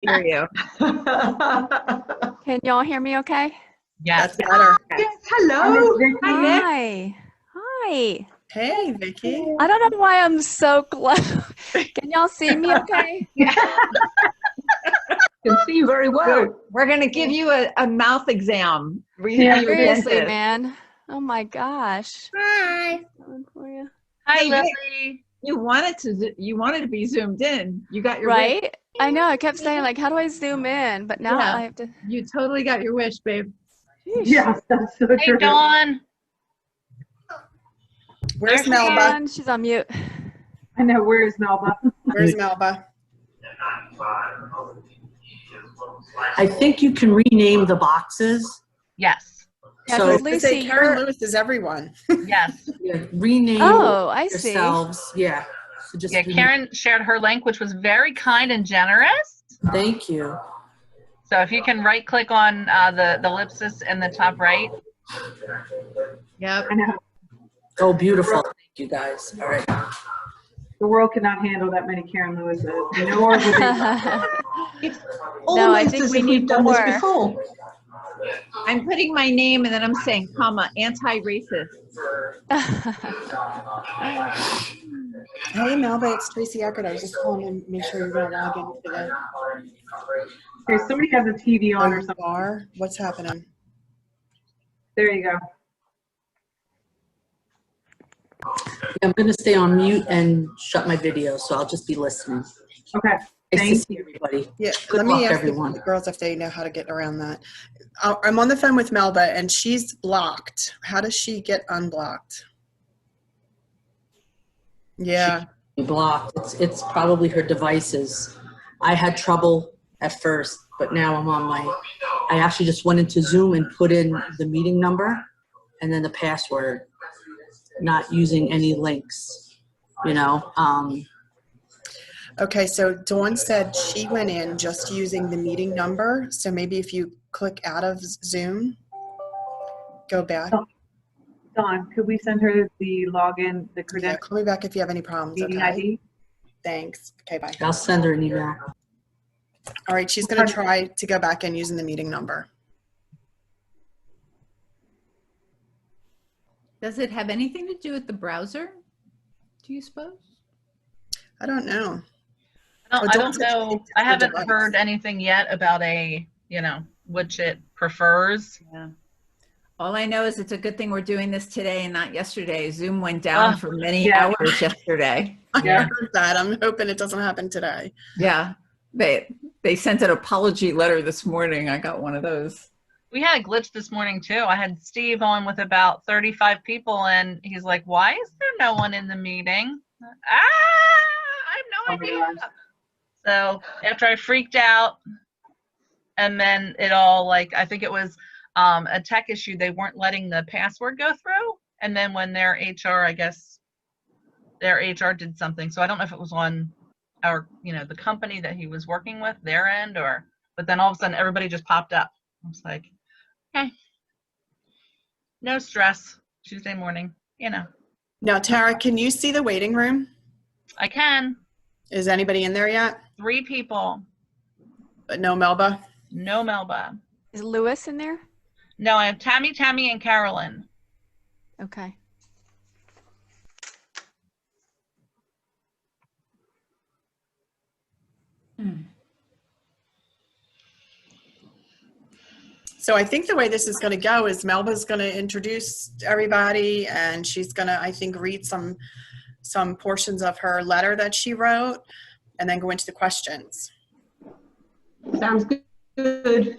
hear you. Can y'all hear me okay? Yes. That's better. Yes, hello. Hi. Hi. Hey, Vicky. I don't know why I'm so close. Can y'all see me okay? Can see you very well. We're going to give you a mouth exam. Seriously, man. Oh my gosh. Hi. For you. Hi, Hey, Lily. You wanted to be zoomed in. You got your Right? wish. I know. I kept saying, like, how do I zoom in? But now Yeah. I have to. You totally got your wish, babe. Sheesh. Yes, that's so Hey, true. Dawn. Where's There's Melba? Ann. She's on mute. I know, where is Melba? Where's Melba? I think you can rename the boxes. Yes. Yeah, So- 'cause I was gonna say Lucy, Karen you're. Lewis is everyone. Yes. Yeah, rename Oh, I see. yourselves. Yeah. So just Yeah, Karen shared her link, which was very kind and generous. Thank you. So if you can right click on the ellipsis in the top right. Yep. I know. Oh, beautiful. Thank you, guys. All right. The world cannot handle that many Karen Lewises. Nor would they. It's No, I almost think as we if we've need done this more. before. I'm putting my name and then I'm saying, comma, anti-racist. Hey, Melba, it's Tracy Eckert. I was just calling to make sure you're going to log in today. Okay, somebody has a TV on or You something. are? What's happening? There you go. I'm going to stay on mute and shut my video, so I'll just be listening. Okay. Nice to Thank see everybody. Yeah, Good let me luck, ask everyone. the girls if they know how to get around that. I'm on the phone with Melba, and she's blocked. How does she get unblocked? Yeah. She blocked. It's probably her devices. I had trouble at first, but now I'm on I actually just went into Zoom and put in the meeting number and then the password, not using any links, you know. Okay, so Dawn said she went in just using the meeting number. So maybe if you click out of Zoom, go back. Dawn, could we send her the login, the Yeah, credential, call me back if you have any problems, meeting okay? ID? Thanks. Okay, bye. I'll send her an email. All right, she's going to try to go back in using the meeting number. Does it have anything to do with the browser, do you suppose? I don't know. I Dawn don't said she know. thinks I it's her haven't device. heard anything yet about which it prefers. Yeah. All I know is it's a good thing we're doing this today and not yesterday. Zoom went down for many hours yesterday. I Yeah. heard that. I'm hoping it doesn't happen today. Yeah. They sent an apology letter this morning. I got one of those. We had a glitch this morning too. I had Steve on with about 35 people and he's like, why is there no one in the meeting? I have no idea. So after I freaked out and then it all I think it was a tech issue. They weren't letting the password go through. And then when their HR, I guess their HR did something. So I don't know if it was on our, the company that he was working with, their end but then all of a sudden everybody just popped up. I was like, okay, no stress. Tuesday morning, Now, Tara, can you see the waiting room? I can. Is anybody in there yet? 3 people. But no Melba? No Melba. Is Lewis in there? No, I have Tammy, and Carolyn. Okay. So I think the way this is going to go is Melba's going to introduce everybody, and she's going to, I think, read some portions of her letter that she wrote, and then go into the questions. Sounds good.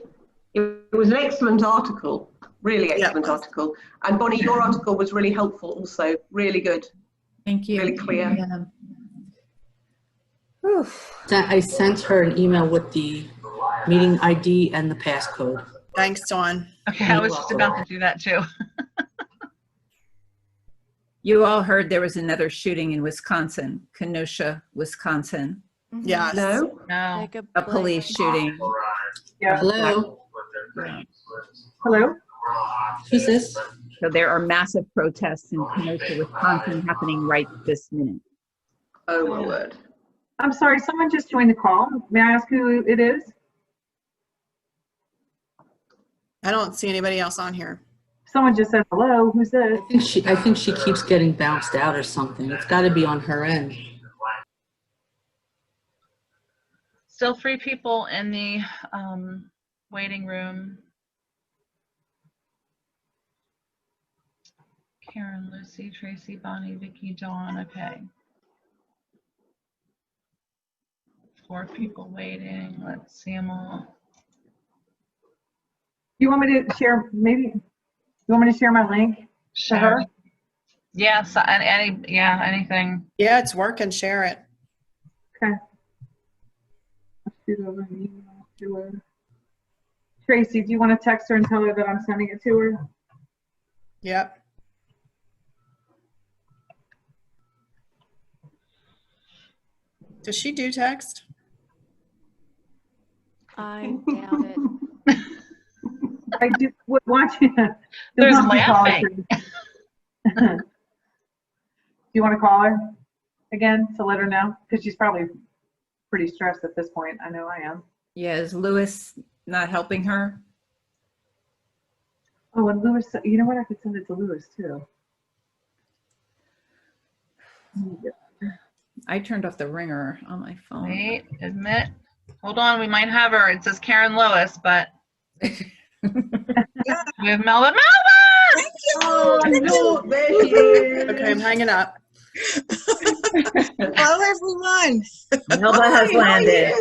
It was an excellent article, really excellent article. And Bonnie, your article was really helpful also, really good. Thank you. Really clear. Yeah. I sent her an email with the meeting ID and the passcode. Thanks, Dawn. Okay, I was just about to do that too. You all heard there was another shooting in Wisconsin, Kenosha, Wisconsin. Yes. No? No. A police shooting. Yeah. Hello? Hello? Who's this? So there are massive protests in Kenosha, Wisconsin happening right this minute. Oh, my word. I'm sorry, someone just joined the call. May I ask who it is? I don't see anybody else on here. Someone just said hello. Who's this? I think she keeps getting bounced out or something. It's got to be on her end. Still 3 people in the waiting room. Karen, Lucy, Tracy, Bonnie, Vicky, Dawn. Okay. 4 people waiting. Let's see them all. You want me to share, maybe, you want me to share my link to her? Yeah, so, anything. Yeah, it's working. Share it. Okay. Let's shoot over an email to her. Tracy, do you want to text her and tell her that I'm sending it to her? Yep. Does she do text? I doubt it. I do. Watching. There's laughing. Do you want to call her again to let her know? Because she's probably pretty stressed at this point. I know I am. Yeah, is Lewis not helping her? Oh, and Lewis, you know what? I could send it to Lewis too. I turned off the ringer on my phone. Wait, admit. Hold on, we might have her. It says Karen Lewis, but we have Melba. Melba! Oh, no, there she is. Okay, I'm hanging up. Hello, everyone. Melba has landed.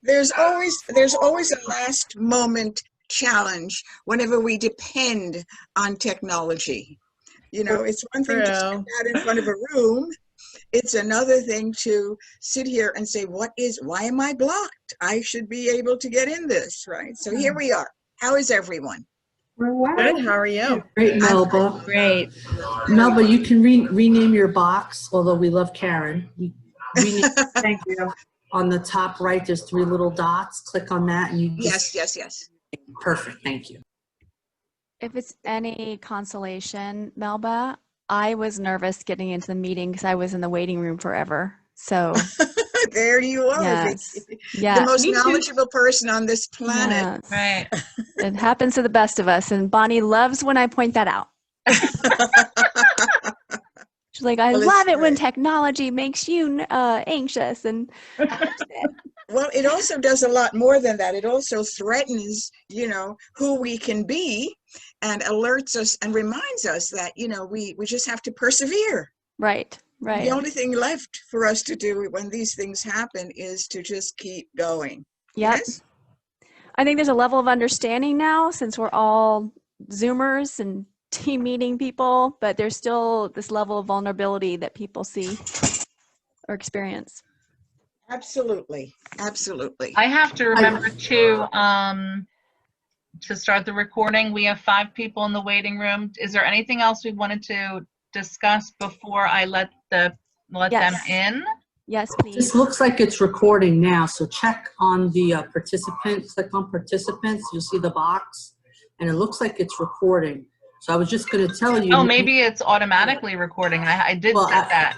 There's always a last moment challenge whenever we depend on technology. You know, it's one thing to stand out in front of a room. It's another thing to sit here and say, why am I blocked? I should be able to get in this, right? So here we are. How is everyone? Good. How are you? Great, Melba. Great. Melba, you can rename your box, although we love Karen. Thank you. On the top right, there's 3 little dots. Click on that and you just, Yes. Perfect, thank you. If it's any consolation, Melba, I was nervous getting into the meeting because I was in the waiting room forever. So There you are. yes, Vicky. yes. The most knowledgeable person on this planet. Yes. Right. It happens to the best of us, and Bonnie loves when I point that out. She's like, I Well, love it's it when great. technology makes you anxious. And Well, it also does a lot more than that. It also threatens, who we can be and alerts us and reminds us that, we just have to persevere. right. The only thing left for us to do when these things happen is to just keep going. Yep. Yes? I think there's a level of understanding now since we're all Zoomers and team meeting people, but there's still this level of vulnerability that people see or experience. Absolutely. I have to remember to start the recording. We have 5 people in the waiting room. Is there anything else we wanted to discuss before I let them in? Yes, please. This looks like it's recording now, so check on the participant, click on participants, you'll see the box, and it looks like it's recording. So I was just going to tell you. Oh, maybe it's automatically recording. I did set that.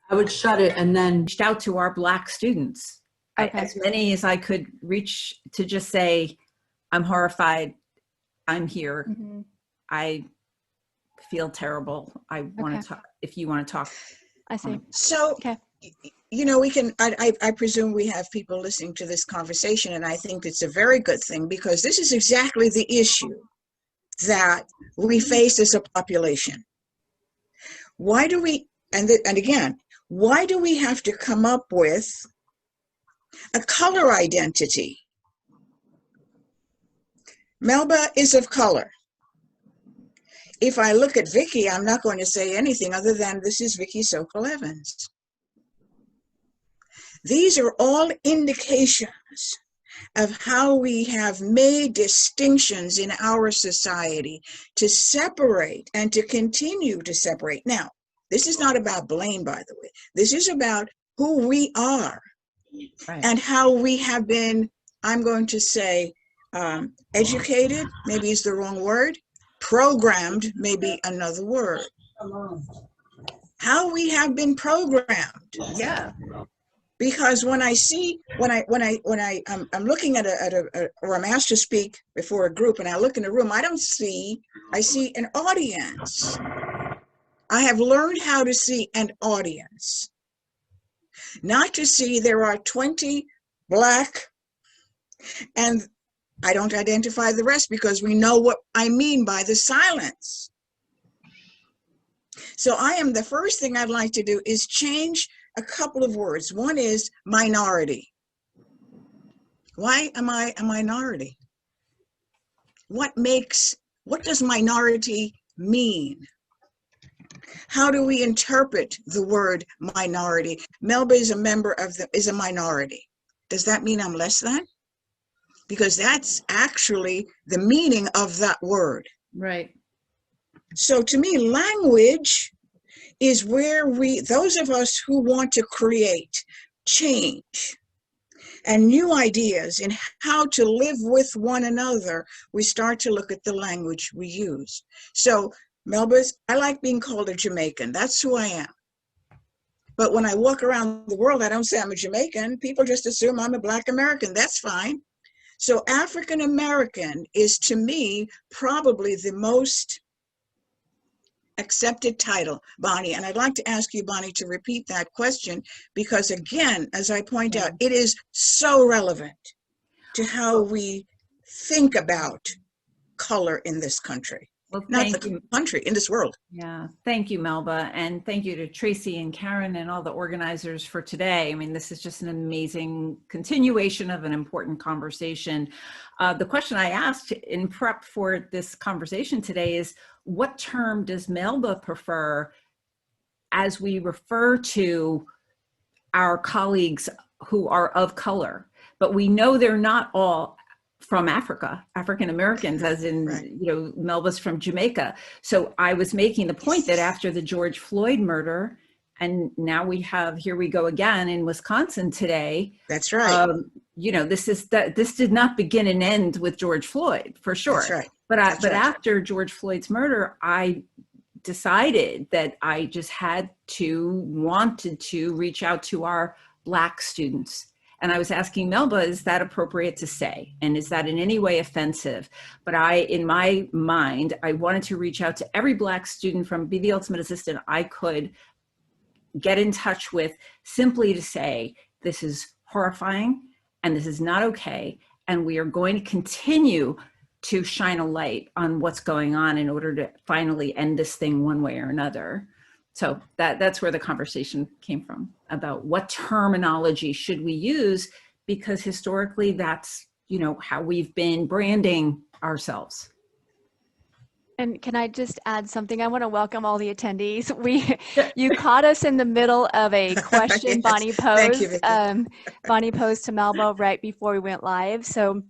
I would shut it and then. Reached out to our Black students. Okay. As many as I could reach to just say, I'm horrified, I'm here, Mm-hmm. I feel terrible, I want to talk, if you want to talk. I see. So, Okay. we can, I presume we have people listening to this conversation, and I think it's a very good thing because this is exactly the issue that we face as a population. Why do we, and again, why do we have to come up with a color identity? Melba is of color. If I look at Vicky, I'm not going to say anything other than this is Vicky Sokol Evans. These are all indications of how we have made distinctions in our society to separate and to continue to separate. Now, this is not about blame, by the way. This is about who we are and how we have been, I'm going to say, educated, maybe is the wrong word, programmed, maybe another word. How we have been programmed. Yeah. Because when I see, I'm looking at or I'm asked to speak before a group and I look in the room, I see an audience. I have learned how to see an audience, not to see there are 20 Black and I don't identify the rest because we know what I mean by the silence. So the first thing I'd like to do is change a couple of words. One is minority. Why am I a minority? What does minority mean? How do we interpret the word minority? Melba is is a minority. Does that mean I'm less than? Because that's actually the meaning of that word. Right. So to me, language is where those of us who want to create change and new ideas in how to live with one another, we start to look at the language we use. So I like being called a Jamaican. That's who I am. But when I walk around the world, I don't say I'm a Jamaican. People just assume I'm a Black American. That's fine. So African American is, to me, probably the most accepted title, Bonnie. And I'd like to ask you, Bonnie, to repeat that question because, again, as I point out, it is so relevant to how we think about color in this country. Well, Not the country, in this world. Yeah, thank you, Melba. And thank you to Tracy and Karen and all the organizers for today. I mean, this is just an amazing continuation of an important conversation. The question I asked in prep for this conversation today is, what term does Melba prefer as we refer to our colleagues who are of color? But we know they're not all from Africa, African Americans, as in, right. Melba's from Jamaica. So I was making the point that after the George Floyd murder, and now here we go again in Wisconsin today. That's right. This did not begin and end with George Floyd, for sure. That's right. But after George Floyd's murder, I decided that I just wanted to reach out to our Black students. And I was asking Melba, is that appropriate to say? And is that in any way offensive? But in my mind, I wanted to reach out to every Black student be the ultimate assistant I could get in touch with, simply to say, this is horrifying and this is not okay. And we are going to continue to shine a light on what's going on in order to finally end this thing one way or another. So that's where the conversation came from, about what terminology should we use, because historically that's, how we've been branding ourselves. And can I just add something? I want to welcome all the attendees. You caught us in the middle of a question. Yes. Bonnie posed. Bonnie posed to Melba right before we went live. So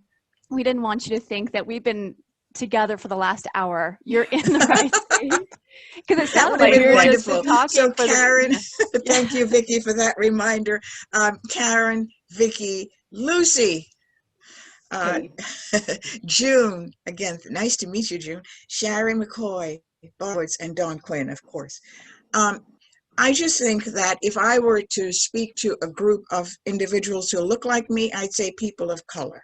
we didn't want you to think that we've been together for the last hour. You're in the right space. Because it sounded like we were wonderful. Just talking. So Karen, thank you, Vicki, for that reminder. Karen, Vicki, Lucy, June, again, nice to meet you, June. Sharon McCoy, Barwitz, and Dawn Quinn, of course. I just think that if I were to speak to a group of individuals who look like me, I'd say people of color.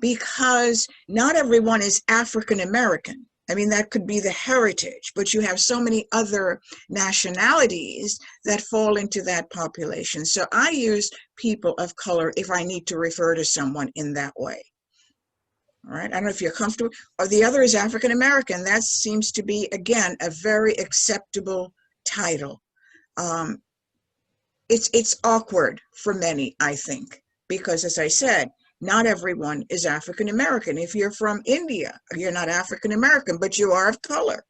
Because not everyone is African American. I mean, that could be the heritage, but you have so many other nationalities that fall into that population. So I use people of color if I need to refer to someone in that way. All right, I don't know if you're comfortable. Or the other is African American. That seems to be, again, a very acceptable title. It's awkward for many, I think, because as I said, not everyone is African American. If you're from India, you're not African American, but you are of color.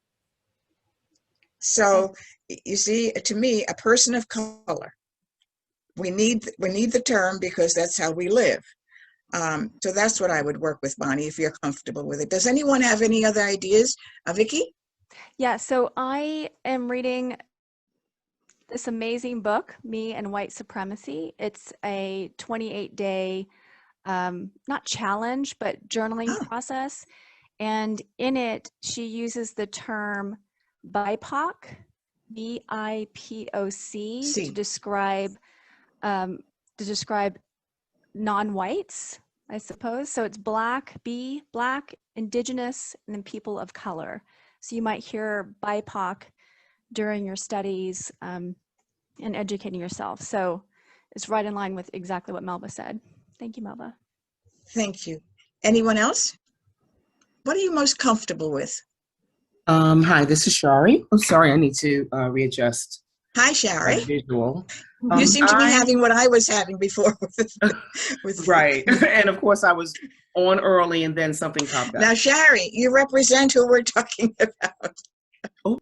So you see, to me, a person of color, we need the term because that's how we live. So that's what I would work with, Bonnie, if you're comfortable with it. Does anyone have any other ideas? Vicki? Yeah, so I am reading this amazing book, Me and White Supremacy. It's a 28-day not challenge, but journaling process. And in it, she uses the term BIPOC, B-I-P-O-C, to describe to describe non-whites, I suppose. So it's black, B, black, indigenous, and then people of color. So you might hear BIPOC during your studies and educating yourself. So it's right in line with exactly what Melba said. Thank you, Melba. Thank you. Anyone else? What are you most comfortable with? Hi, this is Shari. I'm sorry, I need to readjust Hi, my Shari. visual. You seem to be having what I was having before with Right, and of course I was on early and then something popped up. Now, Shari, you represent who we're talking about. Oh.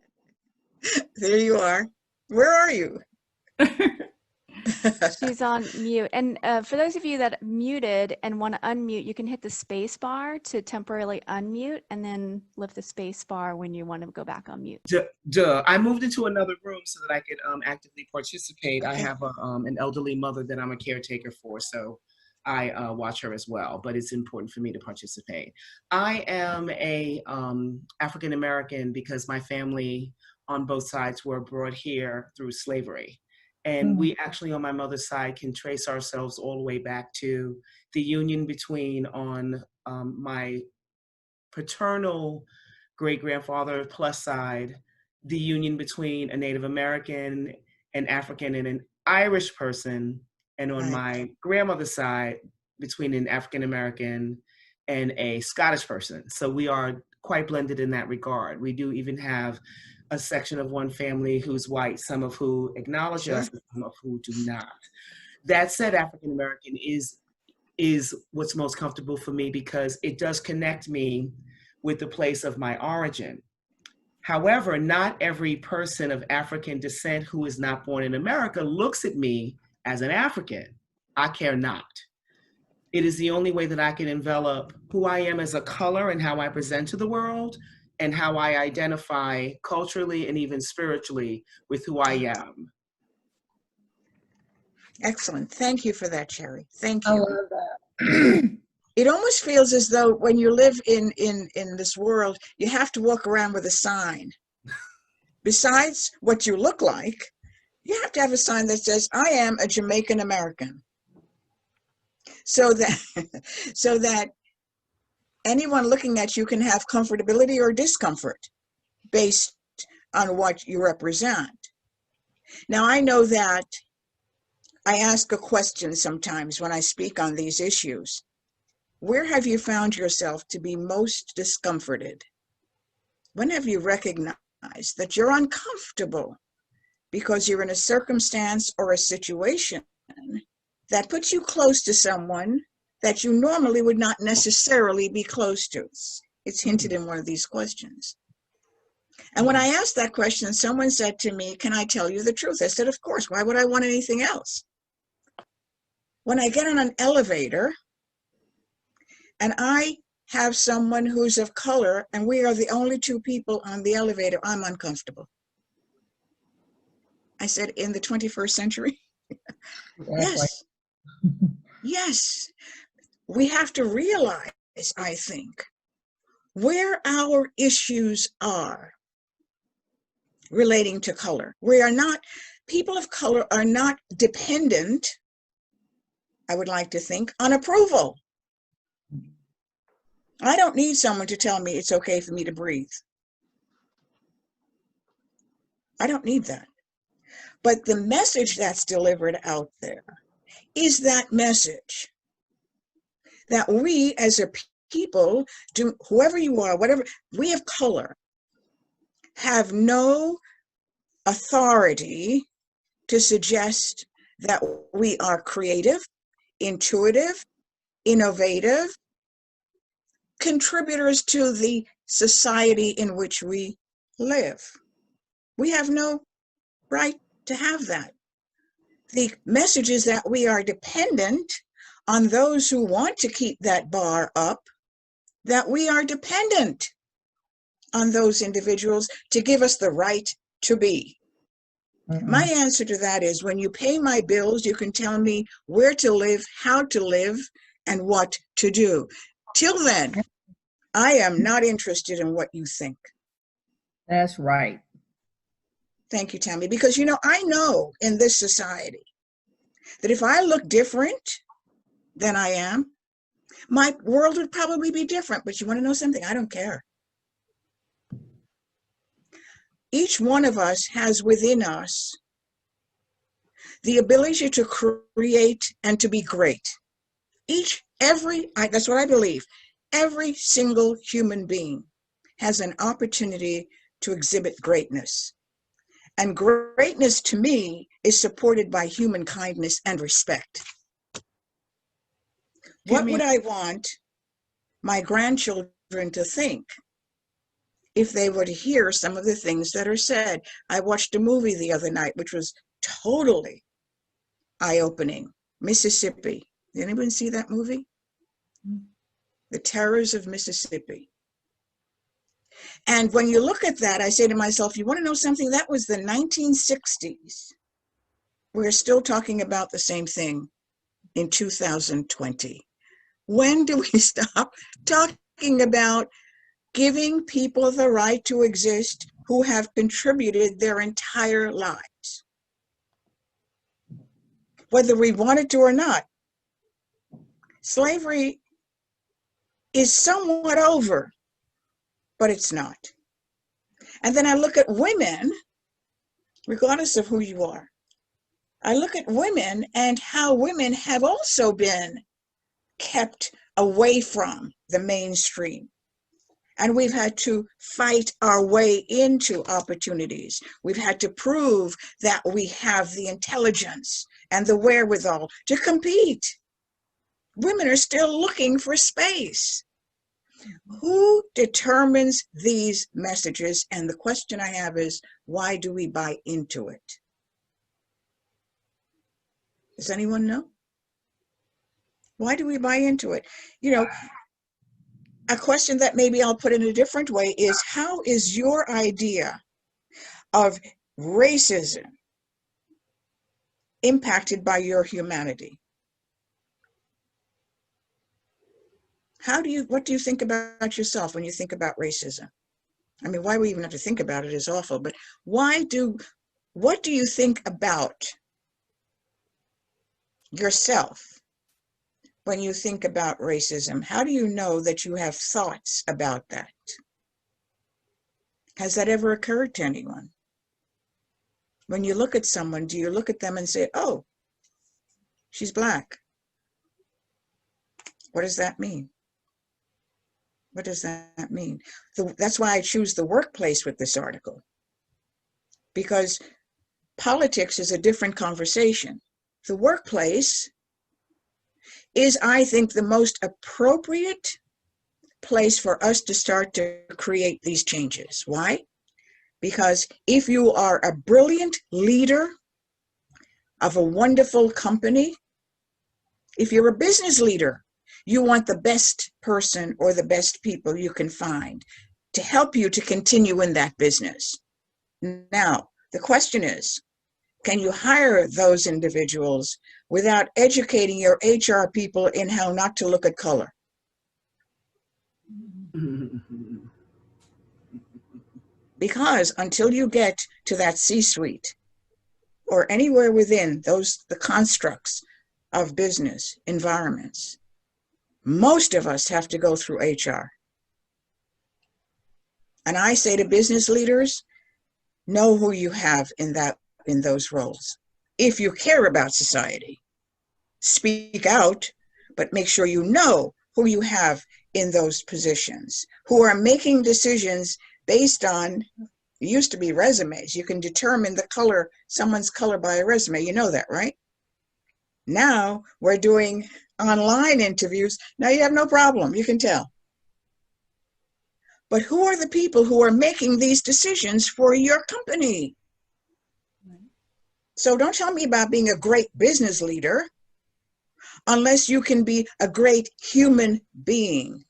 There you are. Where are you? She's on mute. And for those of you that muted and want to unmute, you can hit the space bar to temporarily unmute and then lift the space bar when you want to go back on mute. Duh. I moved into another room so that I could actively participate. Okay. I have an elderly mother that I'm a caretaker for, so I watch her as well, but it's important for me to participate. I am a African American because my family on both sides were brought here through slavery. And we actually, on my mother's side, can trace ourselves all the way back to the union between, on my paternal great-grandfather plus side, the union between a Native American, an African, and an Irish person, and on my grandmother's side, between an African American and a Scottish person. So we are quite blended in that regard. We do even have a section of one family who's white, some of who acknowledge us, and some of who do not. That said, African American is what's most comfortable for me because it does connect me with the place of my origin. However, not every person of African descent who is not born in America looks at me as an African. I care not. It is the only way that I can envelop who I am as a color and how I present to the world, and how I identify culturally and even spiritually with who I am. Excellent. Thank you for that, Sherry. Thank I you. love that. It almost feels as though when you live in this world, you have to walk around with a sign. Besides what you look like, you have to have a sign that says, I am a Jamaican American. So that anyone looking at you can have comfortability or discomfort based on what you represent. Now, I know that I ask a question sometimes when I speak on these issues. Where have you found yourself to be most discomforted? When have you recognized that you're uncomfortable because you're in a circumstance or a situation that puts you close to someone that you normally would not necessarily be close to? It's hinted in one of these questions. And when I asked that question, someone said to me, can I tell you the truth? I said, of course, why would I want anything else? When I get on an elevator and I have someone who's of color and we are the only two people on the elevator, I'm uncomfortable. I said, in the 21st century? Yes. Yes. We have to realize, I think, where our issues are relating to color. People of color are not dependent, I would like to think, on approval. I don't need someone to tell me it's okay for me to breathe. I don't need that. But the message that's delivered out there is that message that we as a people, whoever you are, whatever, we of color, have no authority to suggest that we are creative, intuitive, innovative, contributors to the society in which we live. We have no right to have that. The message is that we are dependent on those who want to keep that bar up, that we are dependent on those individuals to give us the right to be. My answer to that is, when you pay my bills, you can tell me where to live, how to live, and what to do. Till then, I am not interested in what you think. That's right. Thank you, Tammy. Because, I know in this society That if I look different than I am, my world would probably be different. But you want to know something? I don't care. Each one of us has within us the ability to create and to be great. That's what I believe. Every single human being has an opportunity to exhibit greatness. And greatness to me is supported by human kindness and respect. What would I want my grandchildren to think if they were to hear some of the things that are said? I watched a movie the other night, which was totally eye-opening. Mississippi. Did anyone see that movie? The Terrors of Mississippi. And when you look at that, I say to myself, you want to know something? That was the 1960s. We're still talking about the same thing in 2020. When do we stop talking about giving people the right to exist who have contributed their entire lives? Whether we wanted to or not, slavery is somewhat over, but it's not. And then I look at women, regardless of who you are. I look at women and how women have also been kept away from the mainstream. And we've had to fight our way into opportunities. We've had to prove that we have the intelligence and the wherewithal to compete. Women are still looking for space. Who determines these messages? And the question I have is, why do we buy into it? Does anyone know? Why do we buy into it? You know, a question that maybe I'll put in a different way is, how is your idea of racism impacted by your humanity? What do you think about yourself when you think about racism? I mean, why we even have to think about it is awful, but what do you think about yourself when you think about racism? How do you know that you have thoughts about that? Has that ever occurred to anyone? When you look at someone, do you look at them and say, oh, she's Black? What does that mean? What does that mean? That's why I choose the workplace with this article, because politics is a different conversation. The workplace is, I think, the most appropriate place for us to start to create these changes. Why? Because if you are a brilliant leader of a wonderful company, if you're a business leader, you want the best person or the best people you can find to help you to continue in that business. Now, the question is, can you hire those individuals without educating your HR people in how not to look at color? Because until you get to that C-suite or anywhere within the constructs of business environments, most of us have to go through HR. And I say to business leaders, know who you have in those roles. If you care about society, speak out, but make sure you know who you have in those positions, who are making decisions based on, it used to be resumes. You can determine someone's color by a resume. You know that, right? Now we're doing online interviews. Now you have no problem. You can tell. But who are the people who are making these decisions for your company? So don't tell me about being a great business leader unless you can be a great human being.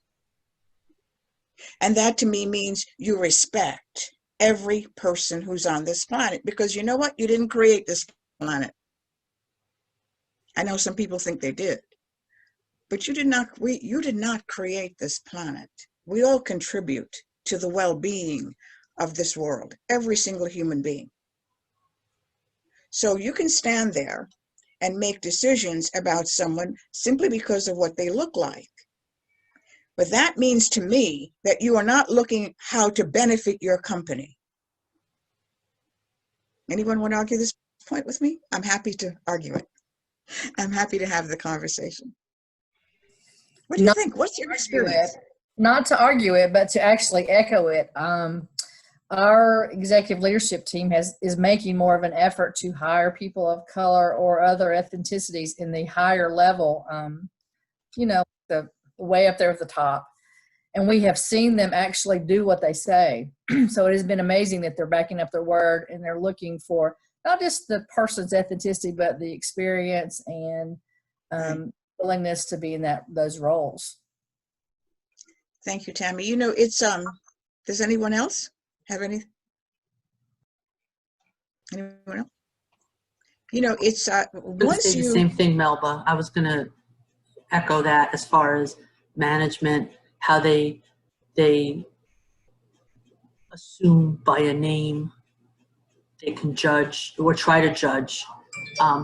And that to me means you respect every person who's on this planet, because you know what? You didn't create this planet. I know some people think they did, but you did not create this planet. We all contribute to the well-being of this world, every single human being. So you can stand there and make decisions about someone simply because of what they look like. But that means to me that you are not looking how to benefit your company. Anyone want to argue this point with me? I'm happy to argue it. I'm happy to have the conversation. What do you think? What's your experience? Not to argue it, but to actually echo it. Our executive leadership team is making more of an effort to hire people of color or other ethnicities in the higher level, the way up there at the top. And we have seen them actually do what they say. So it has been amazing that they're backing up their word and they're looking for not just the person's ethnicity, but the experience and willingness to be in those roles. Thank you, Tammy. It's does anyone else have anyone else? It's once say the same thing, Melba. I was gonna echo that as far as management, how they assume by a name they can judge or try to judge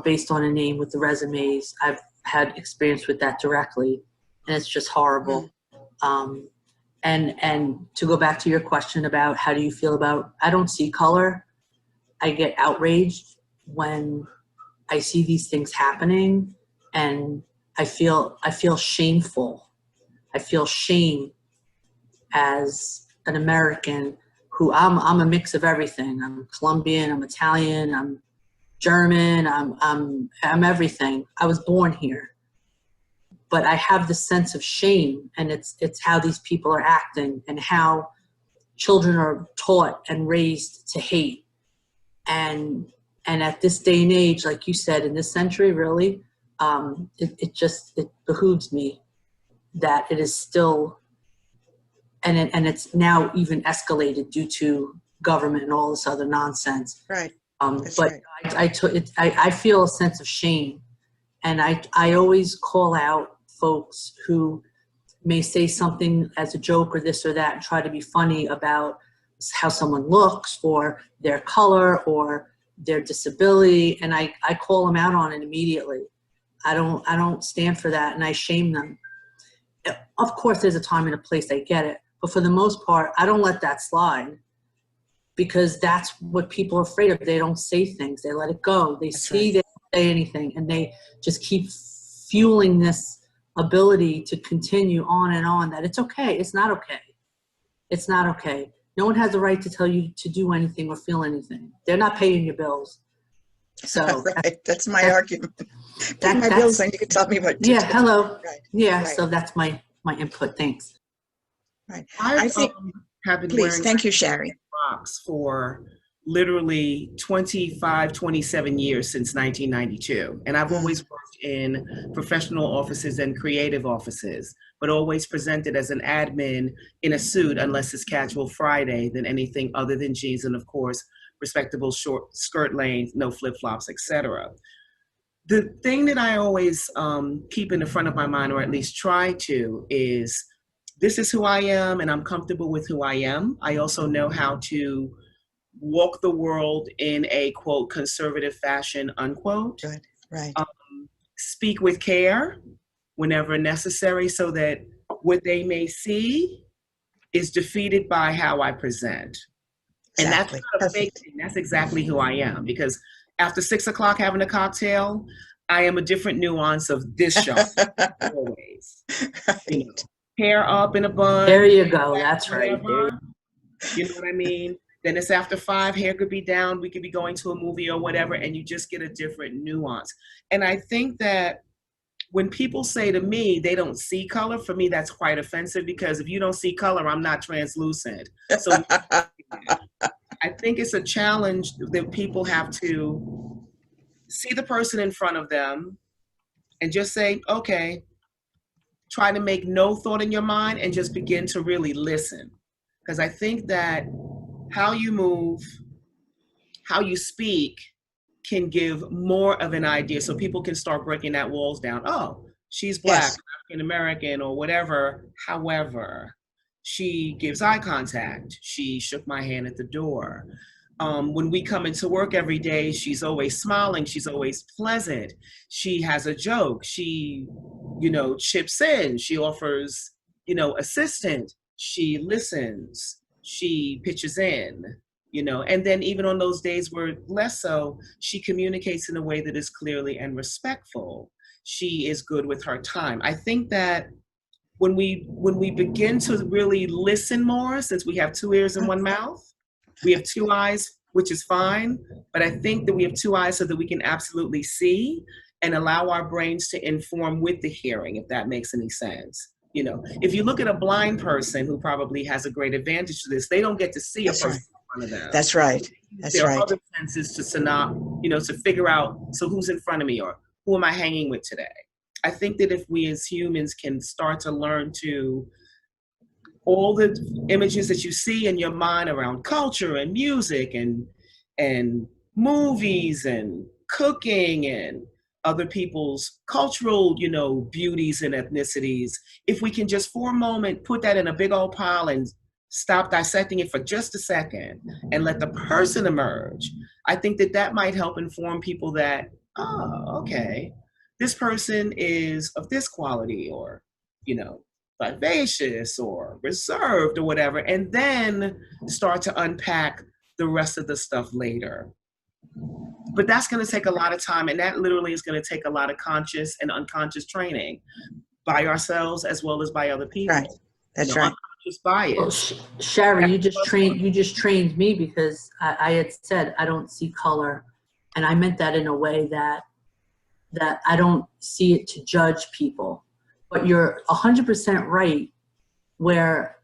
based on a name with the resumes. I've had experience with that directly, and it's just horrible. And to go back to your question about how do you feel about, I don't see color. I get outraged when I see these things happening, and I feel shameful. I feel shame as an American who I'm a mix of everything. I'm Colombian, I'm Italian, I'm German, I'm everything. I was born here. But I have this sense of shame, and it's how these people are acting and how children are taught and raised to hate. And at this day and age, like you said, in this century, really, it behooves me that it is still, and it's now even escalated due to government and all this other nonsense. Right. But right. I feel a sense of shame, and I always call out folks who may say something as a joke or this or that and try to be funny about how someone looks or their color or their disability, and I call them out on it immediately. I don't stand for that, and I shame them. Of course, there's a time and a place, I get it, but for the most part, I don't let that slide, because that's what people are afraid of. They don't say things, they let it go. They they don't say anything, and they just keep fueling this ability to continue on and on, that it's okay. It's not okay. It's not okay. No one has the right to tell you to do anything or feel anything. They're not paying your bills. So that's my argument. Pay my bills and you can tell me what to do. Hello. Right. Yeah, so that's my input. Thanks. Right. I think, have been please, thank you, Sherry. Box for literally 25, 27 years since 1992. And I've always worked in professional offices and creative offices, but always presented as an admin in a suit, unless it's casual Friday, than anything other than jeans and, of course, respectable short skirt length, no flip-flops, etc. The thing that I always keep in the front of my mind, or at least try to, is this is who I am and I'm comfortable with who I am. I also know how to walk the world in a, quote, conservative fashion, unquote. Good. Right. Speak with care whenever necessary, so that what they may see is defeated by how I present. Exactly. And that's not a fake thing. That's exactly who I am. Because after 6 o'clock having a cocktail, I am a different nuance of this show. Always. Right. You know, hair up in a bun. There you go. That's right. You know what I mean? Then it's after 5, hair could be down, we could be going to a movie or whatever, and you just get a different nuance. And I think that when people say to me they don't see color, for me that's quite offensive, because if you don't see color, I'm not translucent. So I think it's a challenge that people have to see the person in front of them and just say, okay, try to make no thought in your mind and just begin to really listen. Because I think that how you move, how you speak can give more of an idea, so people can start breaking that walls down. Oh, she's Black, yes, African American, or whatever. However, she gives eye contact. She shook my hand at the door. When we come into work every day, she's always smiling. She's always pleasant. She has a joke. She, chips in. She offers, assistance. She listens. She pitches in, and then even on those days where less so, she communicates in a way that is clearly and respectful. She is good with her time. I think that when we begin to really listen more, since we have 2 ears and 1 mouth, we have 2 eyes, which is fine, but I think that we have 2 eyes so that we can absolutely see and allow our brains to inform with the hearing, if that makes any sense. If you look at a blind person who probably has a great advantage to this, they don't get to see a person in front of them. That's right. That's there right. are other senses to figure out, so who's in front of me or who am I hanging with today? I think that if we as humans can start to learn to, all the images that you see in your mind around culture and music and movies and cooking and other people's cultural, beauties and ethnicities, if we can just for a moment put that in a big old pile and stop dissecting it for just a second and let the person emerge, I think that might help inform people that, oh, okay, this person is of this quality, or, vivacious or reserved or whatever, and then start to unpack the rest of the stuff later. But that's going to take a lot of time, and that literally is going to take a lot of conscious and unconscious training by ourselves as well as by other people. Right. That's right. Unconscious bias. Well, Sherry, you just trained me, because I had said I don't see color, and I meant that in a way that I don't see it to judge people. But you're 100% right, where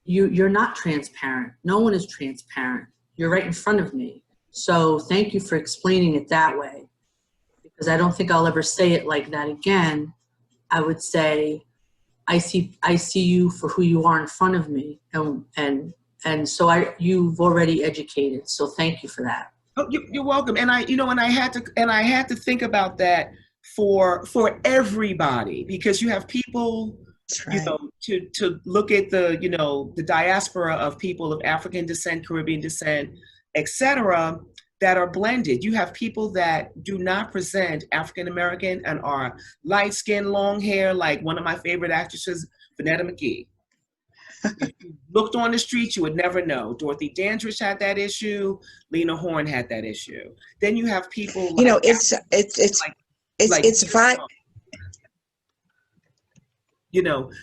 you're not transparent. No one is transparent. You're right in front of me. So thank you for explaining it that way, because I don't think I'll ever say it like that again. I would say, I see you for who you are in front of me, and so you've already educated. So thank you for that. Oh, you're welcome. And I had to think about that for everybody, because you have people, right, to look at the diaspora of people of African descent, Caribbean descent, etc., that are blended. You have people that do not present African American and are light skinned, long hair, like one of my favorite actresses, Vanetta McGee. If you looked on the street, you would never know. Dorothy Dandridge had that issue. Lena Horne had that issue. Then you have people like,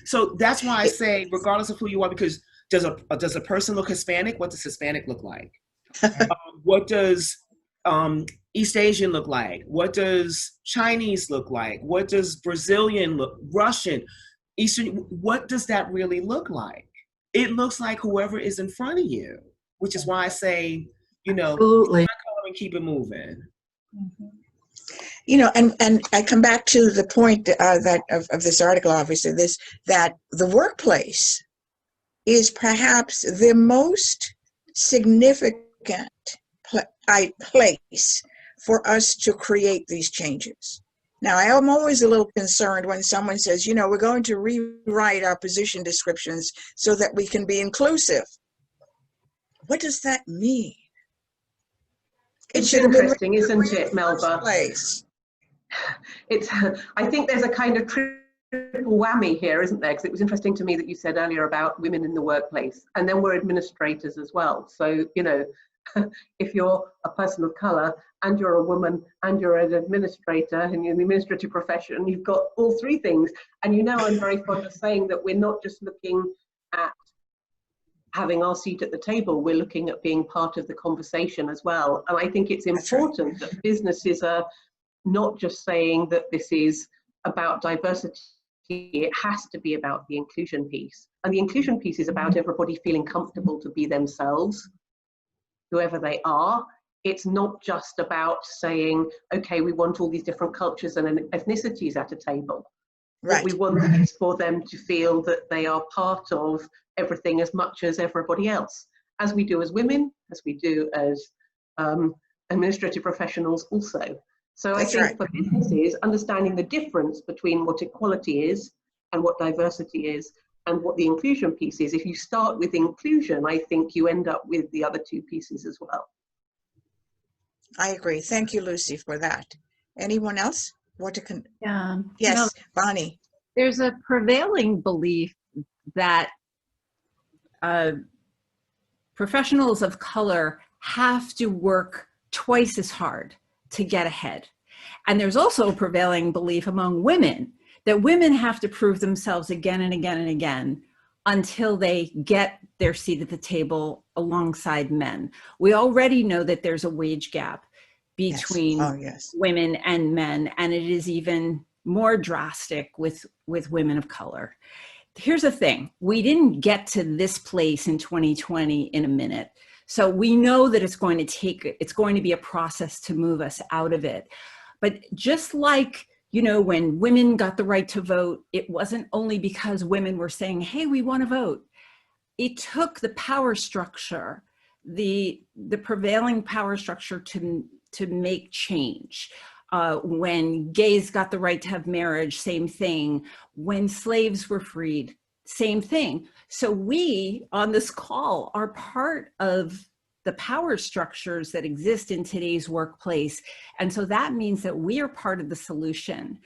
so that's why I say, regardless of who you are, because does a person look Hispanic? What does Hispanic look like? What does East Asian look like? What does Chinese look like? What does Brazilian look, Russian, Eastern, what does that really look like? It looks like whoever is in front of you, which is why I say, Absolutely. And keep it moving. And I come back to the point that of this article, obviously, that the workplace is perhaps the most significant place for us to create these changes. Now, I am always a little concerned when someone says, we're going to rewrite our position descriptions so that we can be inclusive. What does that mean? It's interesting, isn't it, Melba? I think there's a kind of triple whammy here, isn't there? Because it was interesting to me that you said earlier about women in the workplace, and then we're administrators as well. So, if you're a person of color and you're a woman and you're an administrator and you're in the administrative profession, you've got all 3 things. And I'm very fond of saying that we're not just looking at having our seat at the table, we're looking at being part of the conversation as well. And I think it's important that businesses are not just saying that this is about diversity, it has to be about the inclusion piece. And the inclusion piece is about everybody feeling comfortable to be themselves, whoever they are. It's not just about saying, okay, we want all these different cultures and ethnicities at a table. Right. What we want is for them to feel that they are part of everything as much as everybody else, as we do as women, as we do as administrative professionals also. So I think for businesses, understanding the difference between what equality is and what diversity is and what the inclusion piece is, if you start with inclusion, I think you end up with the other 2 pieces as well. I agree. Thank you, Lucy, for that. Anyone else want to? Yeah. Yes, Bonnie. There's a prevailing belief that professionals of color have to work twice as hard to get ahead. And there's also a prevailing belief among women that women have to prove themselves again and again and again until they get their seat at the table alongside men. We already know that there's a wage gap between women and men, and it is even more drastic with women of color. Here's the thing, we didn't get to this place in 2020 in a minute. So we know that it's going to be a process to move us out of it. But just like, you know, when women got the right to vote, it wasn't only because women were saying, hey, we want to vote. It took the power structure, the prevailing power structure to make change. When gays got the right to have marriage, same thing. When slaves were freed, same thing. So we on this call are part of the power structures that exist in today's workplace. And so that means that we are part of the solution.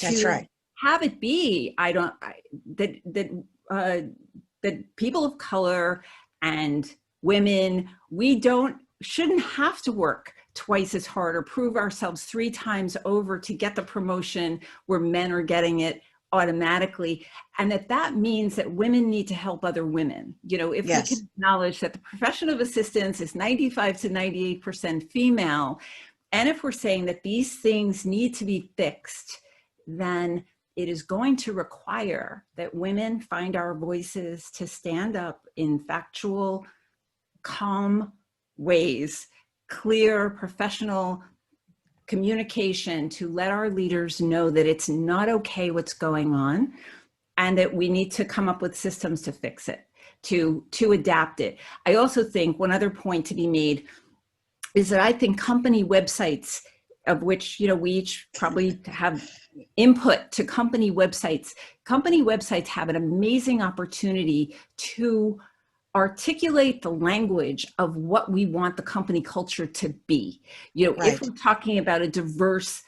That's right. Have it be, that people of color and women, shouldn't have to work twice as hard or prove ourselves 3 times over to get the promotion where men are getting it automatically. And that means that women need to help other women. You know, if we can acknowledge that the profession of assistance is 95 to 98% female, and if we're saying that these things need to be fixed, then it is going to require that women find our voices to stand up in factual, calm ways, clear, professional communication to let our leaders know that it's not okay what's going on and that we need to come up with systems to fix it, to adapt it. I also think one other point to be made is that I think company websites, of which, you know, we each probably have input to company websites have an amazing opportunity to articulate the language of what we want the company culture to be. You know, if we're talking about a diverse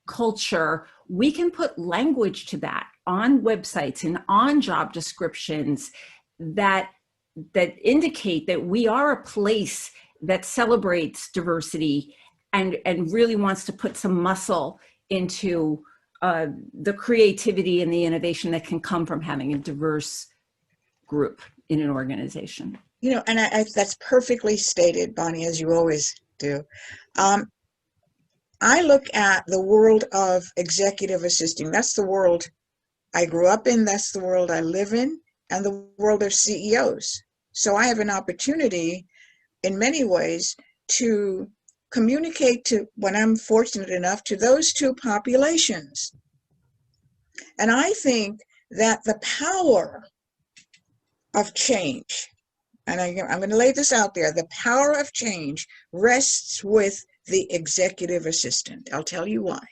culture, we can put language to that on websites and on job descriptions that indicate that we are a place that celebrates diversity and really wants to put some muscle into the creativity and the innovation that can come from having a diverse group in an organization. You know, and that's perfectly stated, Bonnie, as you always do. I look at the world of executive assisting. That's the world I grew up in, that's the world I live in, and the world of CEOs. So I have an opportunity in many ways to communicate to, when I'm fortunate enough, to those two populations. And I think that the power of change, and I'm going to lay this out there, the power of change rests with the executive assistant. I'll tell you why.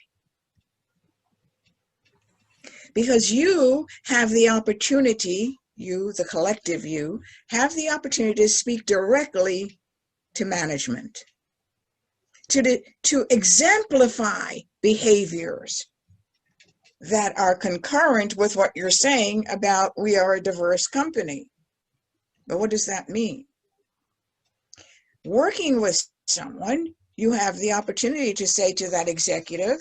Because you have the opportunity, you, the collective you, have the opportunity to speak directly to management, to exemplify behaviors that are concurrent with what you're saying about we are a diverse company. But what does that mean? Working with someone, you have the opportunity to say to that executive,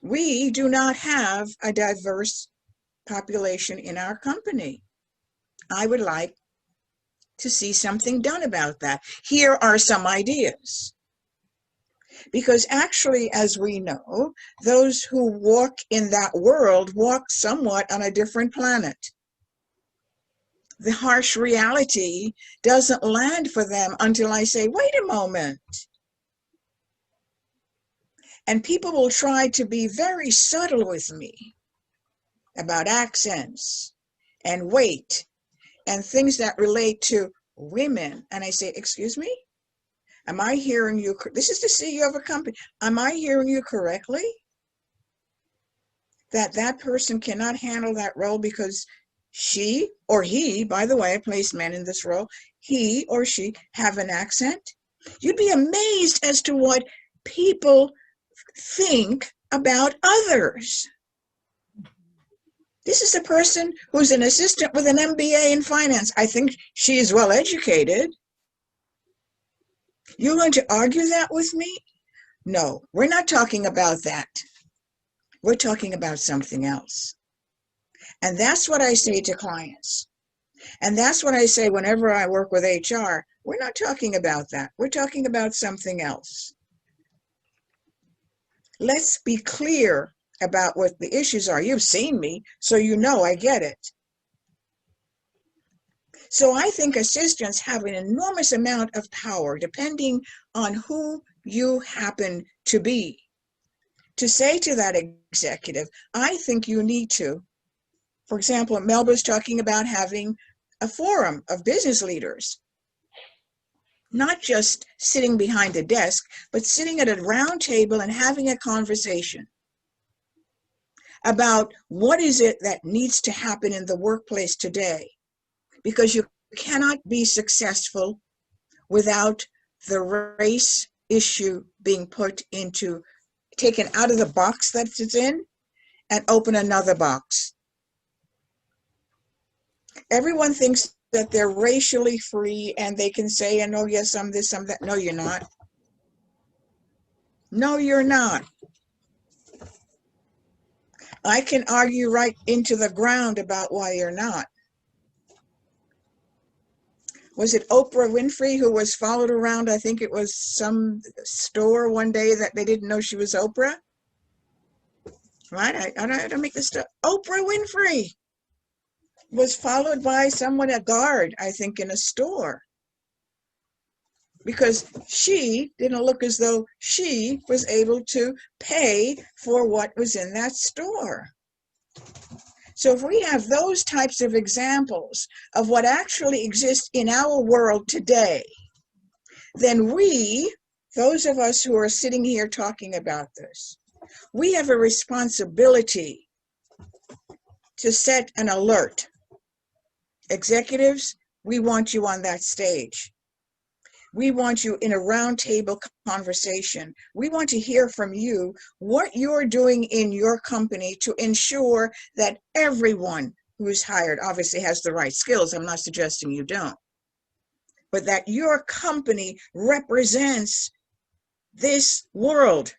we do not have a diverse population in our company. I would like to see something done about that. Here are some ideas. Because actually, as we know, those who walk in that world walk somewhat on a different planet. The harsh reality doesn't land for them until I say, wait a moment. And people will try to be very subtle with me about accents and weight and things that relate to women. And I say, excuse me? Am I hearing you? This is the CEO of a company. Am I hearing you correctly? That person cannot handle that role because she or he, by the way, I place men in this role, he or she have an accent, You'd be amazed as to what people think about others. This is a person who's an assistant with an MBA in finance. I think she is well educated. You're going to argue that with me? No, we're not talking about that. We're talking about something else. And that's what I say to clients. And that's what I say whenever I work with HR. We're not talking about that. We're talking about something else. Let's be clear about what the issues are. You've seen me, so you know I get it. So I think assistants have an enormous amount of power, depending on who you happen to be. To say to that executive, I think you need to, for example, Melba's talking about having a forum of business leaders, not just sitting behind a desk, but sitting at a round table and having a conversation about what is it that needs to happen in the workplace today. Because you cannot be successful without the race issue being taken out of the box that it's in and open another box. Everyone thinks that they're racially free and they can say, and oh yes, I'm this, I'm that. No, you're not. No, you're not. I can argue right into the ground about why you're not. Was it Oprah Winfrey who was followed around? I think it was some store one day that they didn't know she was Oprah. Right? I don't make this stuff. Oprah Winfrey was followed by someone, a guard, I think, in a store. Because she didn't look as though she was able to pay for what was in that store. So if we have those types of examples of what actually exists in our world today, then we, those of us who are sitting here talking about this, we have a responsibility to set an alert. Executives, we want you on that stage. We want you in a roundtable conversation. We want to hear from you what you're doing in your company to ensure that everyone who is hired obviously has the right skills. I'm not suggesting you don't. But that your company represents this world.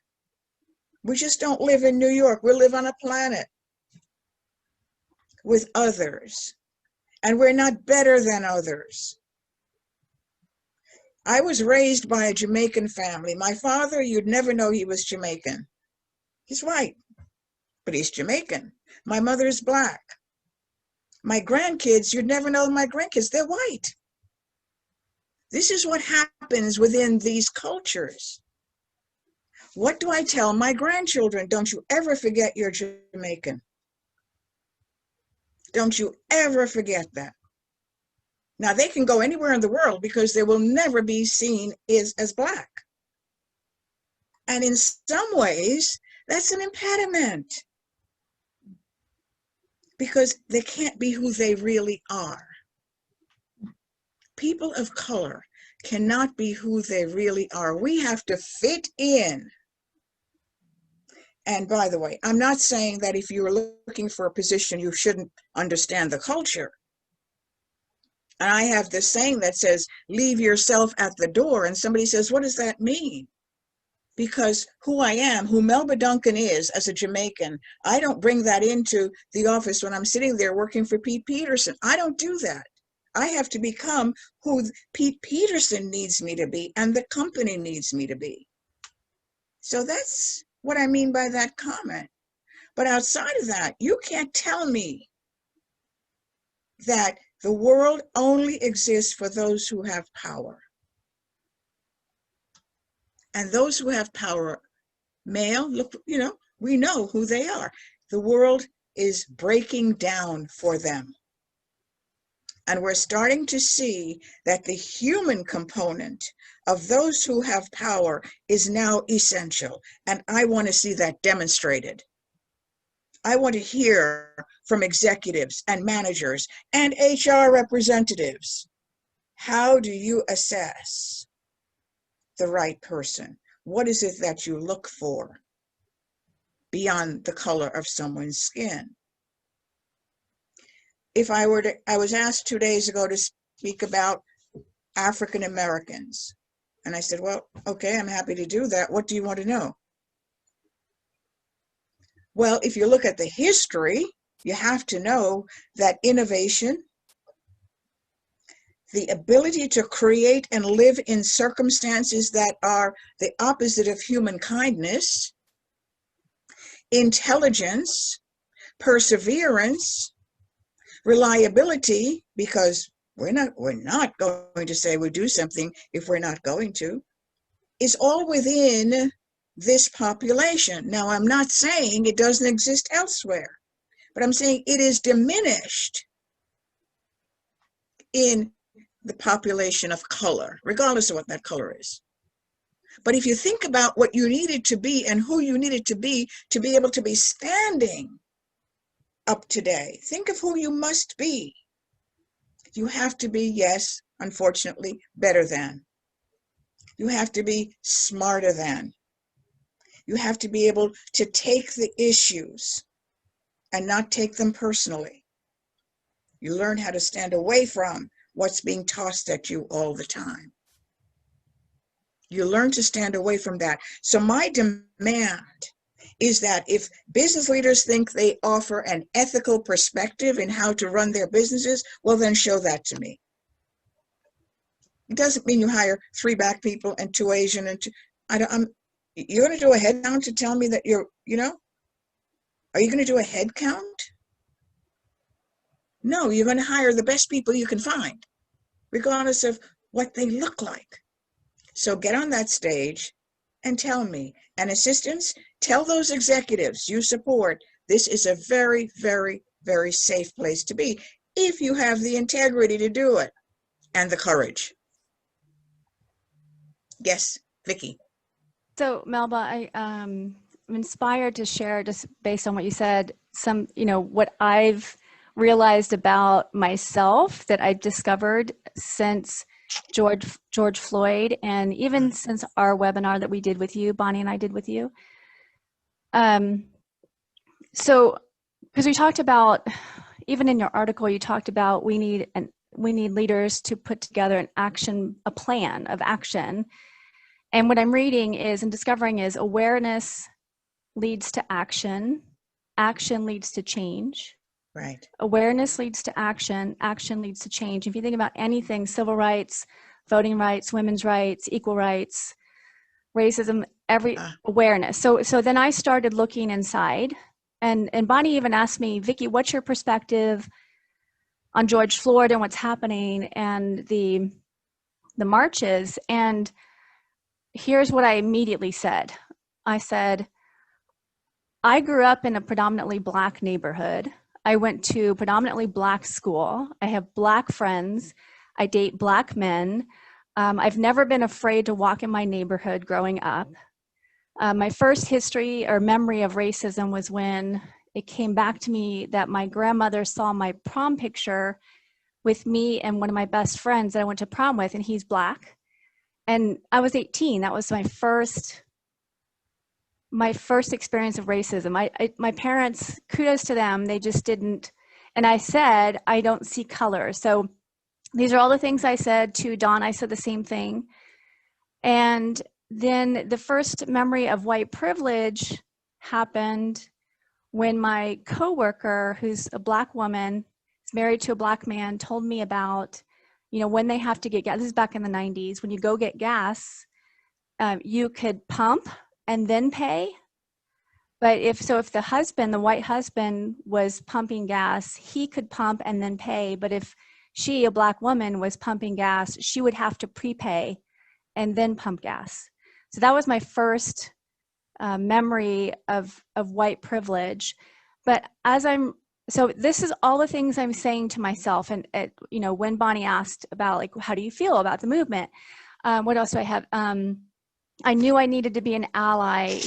We just don't live in New York. We live on a planet with others. And we're not better than others. I was raised by a Jamaican family. My father, you'd never know he was Jamaican. He's white, but he's Jamaican. My mother is black. My grandkids, you'd never know my grandkids, they're white. This is what happens within these cultures. What do I tell my grandchildren? Don't you ever forget you're Jamaican. Don't you ever forget that. Now, they can go anywhere in the world because they will never be seen as black. And in some ways, that's an impediment because they can't be who they really are. People of color cannot be who they really are. We have to fit in. And by the way, I'm not saying that if you're looking for a position, you shouldn't understand the culture. And I have this saying that says, leave yourself at the door. And somebody says, what does that mean? Because who I am, who Melba Duncan is as a Jamaican, I don't bring that into the office when I'm sitting there working for Pete Peterson. I don't do that. I have to become who Pete Peterson needs me to be and the company needs me to be. So that's what I mean by that comment. But outside of that, you can't tell me that the world only exists for those who have power. And those who have power, male, look, we know who they are. The world is breaking down for them. And we're starting to see that the human component of those who have power is now essential. And I want to see that demonstrated. I want to hear from executives and managers and HR representatives. How do you assess the right person? What is it that you look for beyond the color of someone's skin? I was asked 2 days ago to speak about African Americans. And I said, well, okay, I'm happy to do that. What do you want to know? Well, if you look at the history, you have to know that innovation, the ability to create and live in circumstances that are the opposite of human kindness, intelligence, perseverance, reliability, because we're not going to say we'll do something if we're not going to, is all within this population. Now, I'm not saying it doesn't exist elsewhere, but I'm saying it is diminished in the population of color, regardless of what that color is. But if you think about what you needed to be and who you needed to be able to be standing up today, think of who you must be. You have to be, yes, unfortunately, better than. You have to be smarter than. You have to be able to take the issues and not take them personally. You learn how to stand away from what's being tossed at you all the time. You learn to stand away from that. So my demand is that if business leaders think they offer an ethical perspective in how to run their businesses, well, then show that to me. It doesn't mean you hire 3 Black people and 2 Asian and 2, you're going to do a head count to tell me that are you going to do a head count? No, you're going to hire the best people you can find, regardless of what they look like. So get on that stage and tell me. And assistants, tell those executives you support, this is a very, very, very safe place to be if you have the integrity to do it and the courage. Yes, Vicki. So Melba, I'm inspired to share, just based on what you said, some, what I've realized about myself that I've discovered since George Floyd, and even since our webinar that we did with you, Bonnie and I did with you. So, because we talked about, even in your article, you talked about we need leaders to put together a plan of action. And what I'm reading is and discovering is awareness leads to action, action leads to change. Right. Awareness leads to action, action leads to change. If you think about anything, civil rights, voting rights, women's rights, equal rights, racism, awareness. So then I started looking inside, and Bonnie even asked me, Vicki, what's your perspective on George Floyd and what's happening and the marches? And here's what I immediately said. I said, I grew up in a predominantly Black neighborhood. I went to predominantly Black school. I have Black friends. I date Black men. I've never been afraid to walk in my neighborhood growing up. My first history or memory of racism was when it came back to me that my grandmother saw my prom picture with me and one of my best friends that I went to prom with, and he's Black. And I was 18. That was my first experience of racism. My parents, kudos to them, they just didn't. And I said, I don't see color. So these are all the things I said to Dawn. I said the same thing. And then the first memory of white privilege happened when my coworker, who's a Black woman, is married to a Black man, told me about, when they have to get gas. This is back in the 90s. When you go get gas, you could pump and then pay. But if the white husband was pumping gas, he could pump and then pay. But if she, a Black woman, was pumping gas, she would have to prepay and then pump gas. So that was my first memory of white privilege. But so this is all the things I'm saying to myself. And when Bonnie asked about how do you feel about the movement? What else do I have? I knew I needed to be an ally.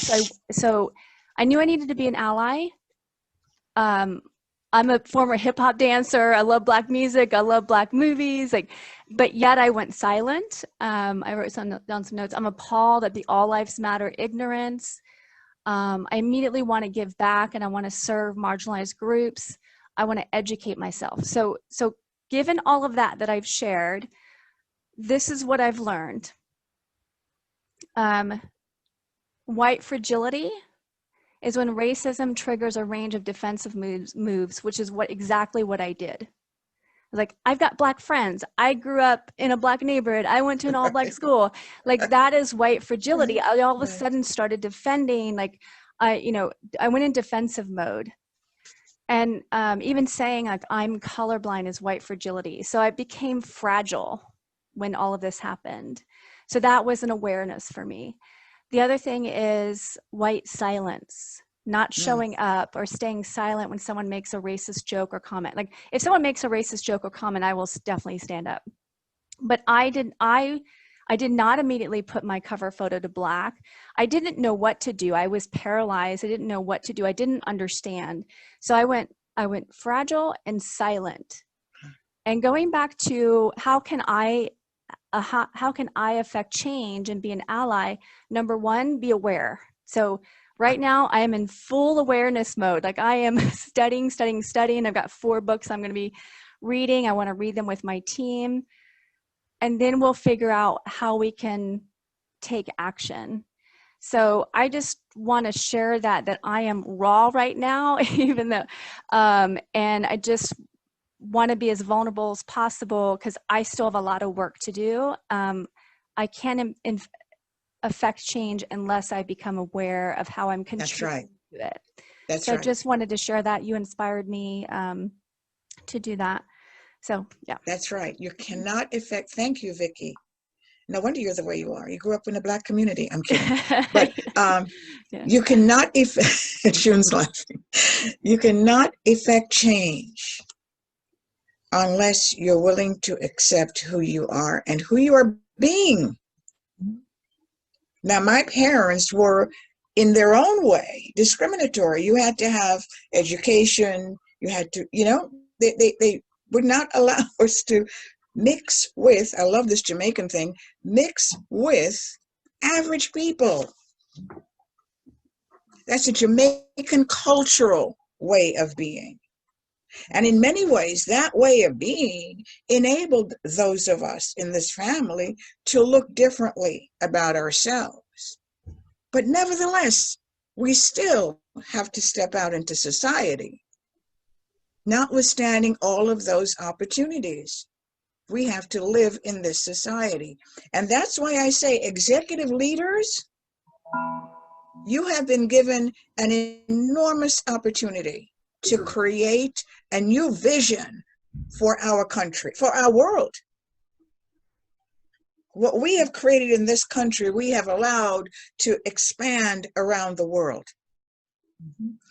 So I knew I needed to be an ally. I'm a former hip hop dancer. I love Black music. I love Black movies. Like, but yet I went silent. I wrote down some notes. I'm appalled at the All Lives Matter ignorance. I immediately want to give back, and I want to serve marginalized groups. I want to educate myself. So given all of that I've shared, this is what I've learned. White fragility is when racism triggers a range of defensive moves, which is exactly what I did. Like, I've got Black friends. I grew up in a Black neighborhood. I went to an all Black school. Like, that is white fragility. I all of a sudden started defending, like, I went in defensive mode. And even saying, like, I'm colorblind is white fragility. So I became fragile when all of this happened. So that was an awareness for me. The other thing is white silence, not showing up or staying silent when someone makes a racist joke or comment. Like, if someone makes a racist joke or comment, I will definitely stand up. But I did not immediately put my cover photo to Black. I didn't know what to do. I was paralyzed. I didn't know what to do. I didn't understand. So I went fragile and silent. And going back to how can I affect change and be an ally? Number one, be aware. So right now I am in full awareness mode. Like, I am studying. I've got 4 books I'm going to be reading. I want to read them with my team. And then we'll figure out how we can take action. So I just want to share that I am raw right now, even though, and I just want to be as vulnerable as possible because I still have a lot of work to do. I can't affect change unless I become aware of how I'm contributing to it. That's right. right. I just wanted to share that. You inspired me to do that. So, yeah. That's right. You cannot affect. Thank you, Vicki. No wonder you're the way you are. You grew up in a Black community. I'm kidding. But you cannot affect, June's laughing. You cannot affect change unless you're willing to accept who you are and who you are being. Now, my parents were, in their own way, discriminatory. You had to have education. You had to, they would not allow us to mix with, I love this Jamaican thing, mix with average people. That's a Jamaican cultural way of being. And in many ways, that way of being enabled those of us in this family to look differently about ourselves. But nevertheless, we still have to step out into society, notwithstanding all of those opportunities. We have to live in this society. And that's why I say, executive leaders, you have been given an enormous opportunity to create a new vision for our country, for our world. What we have created in this country, we have allowed to expand around the world.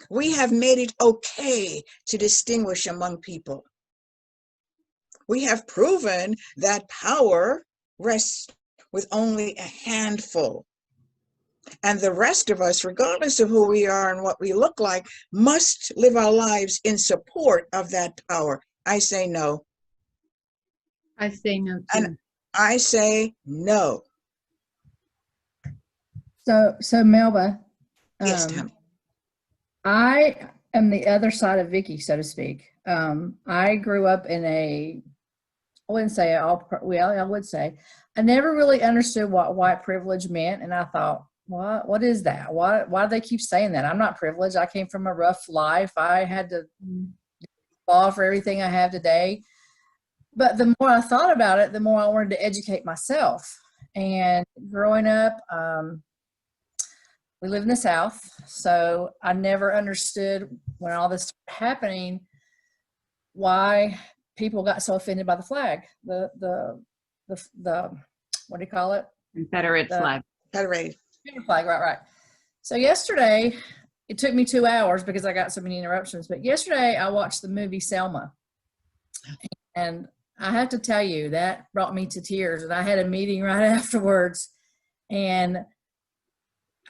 We have made it okay to distinguish among people. We have proven that power rests with only a handful. And the rest of us, regardless of who we are and what we look like, must live our lives in support of that power. I say no. I say no too. And I say no. So Melba, Yes, Tammy. I am the other side of Vicki, so to speak. I grew up in I would say, I never really understood what white privilege meant. And I thought, what is that? Why do they keep saying that? I'm not privileged. I came from a rough life. I had to fall for everything I have today. But the more I thought about it, the more I wanted to educate myself. And growing up, we live in the South, so I never understood when all this started happening why people got so offended by the flag, the what do you call it? Confederate flag. Confederate flag, right. So yesterday, it took me 2 hours because I got so many interruptions, but yesterday I watched the movie Selma. And I have to tell you, that brought me to tears. And I had a meeting right afterwards. And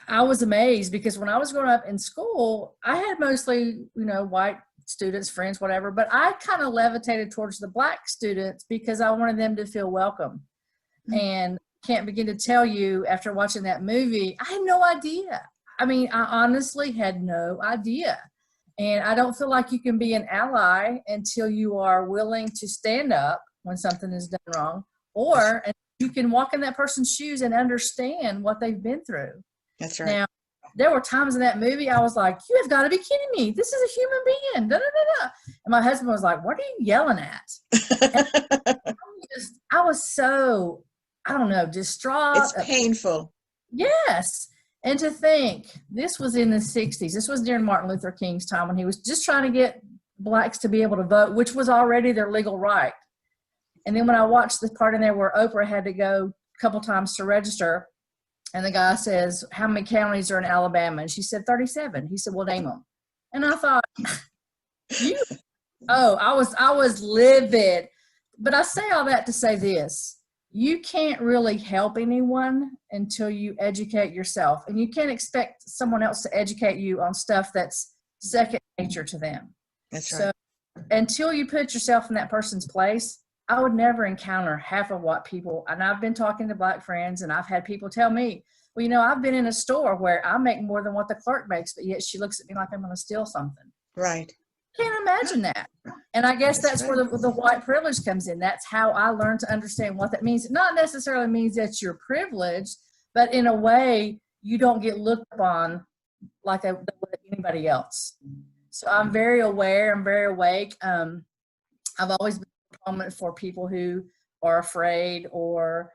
I was amazed because when I was growing up in school, I had mostly, white students, friends, whatever. But I kind of levitated towards the Black students because I wanted them to feel welcome. And can't begin to tell you, after watching that movie, I had no idea. I mean, I honestly had no idea. And I don't feel like you can be an ally until you are willing to stand up when something is done wrong, or you can walk in that person's shoes and understand what they've been through. That's right. Now, there were times in that movie I was like, you have got to be kidding me. This is a human being. Da, da, da, da. And my husband was like, what are you yelling at? I was so, I don't know, distraught. It's painful. Yes. And to think, this was in the 60s. This was during Martin Luther King's time when he was just trying to get Blacks to be able to vote, which was already their legal right. And then when I watched the part in there where Oprah had to go a couple times to register, and the guy says, how many counties are in Alabama? And she said, 37. He said, well, name them. And I thought, I was livid. But I say all that to say this. You can't really help anyone until you educate yourself. And you can't expect someone else to educate you on stuff that's second nature to them. That's right. So until you put yourself in that person's place, I would never encounter half of what people, and I've been talking to Black friends, and I've had people tell me, well, you know, I've been in a store where I make more than what the clerk makes, but yet she looks at me like I'm going to steal something. Right. Can't imagine that. And I guess that's where the white privilege comes in. That's how I learned to understand what that means. It not necessarily means that you're privileged, but in a way, you don't get looked upon like anybody else. So I'm very aware. I'm very awake. I've always been a proponent for people who are afraid or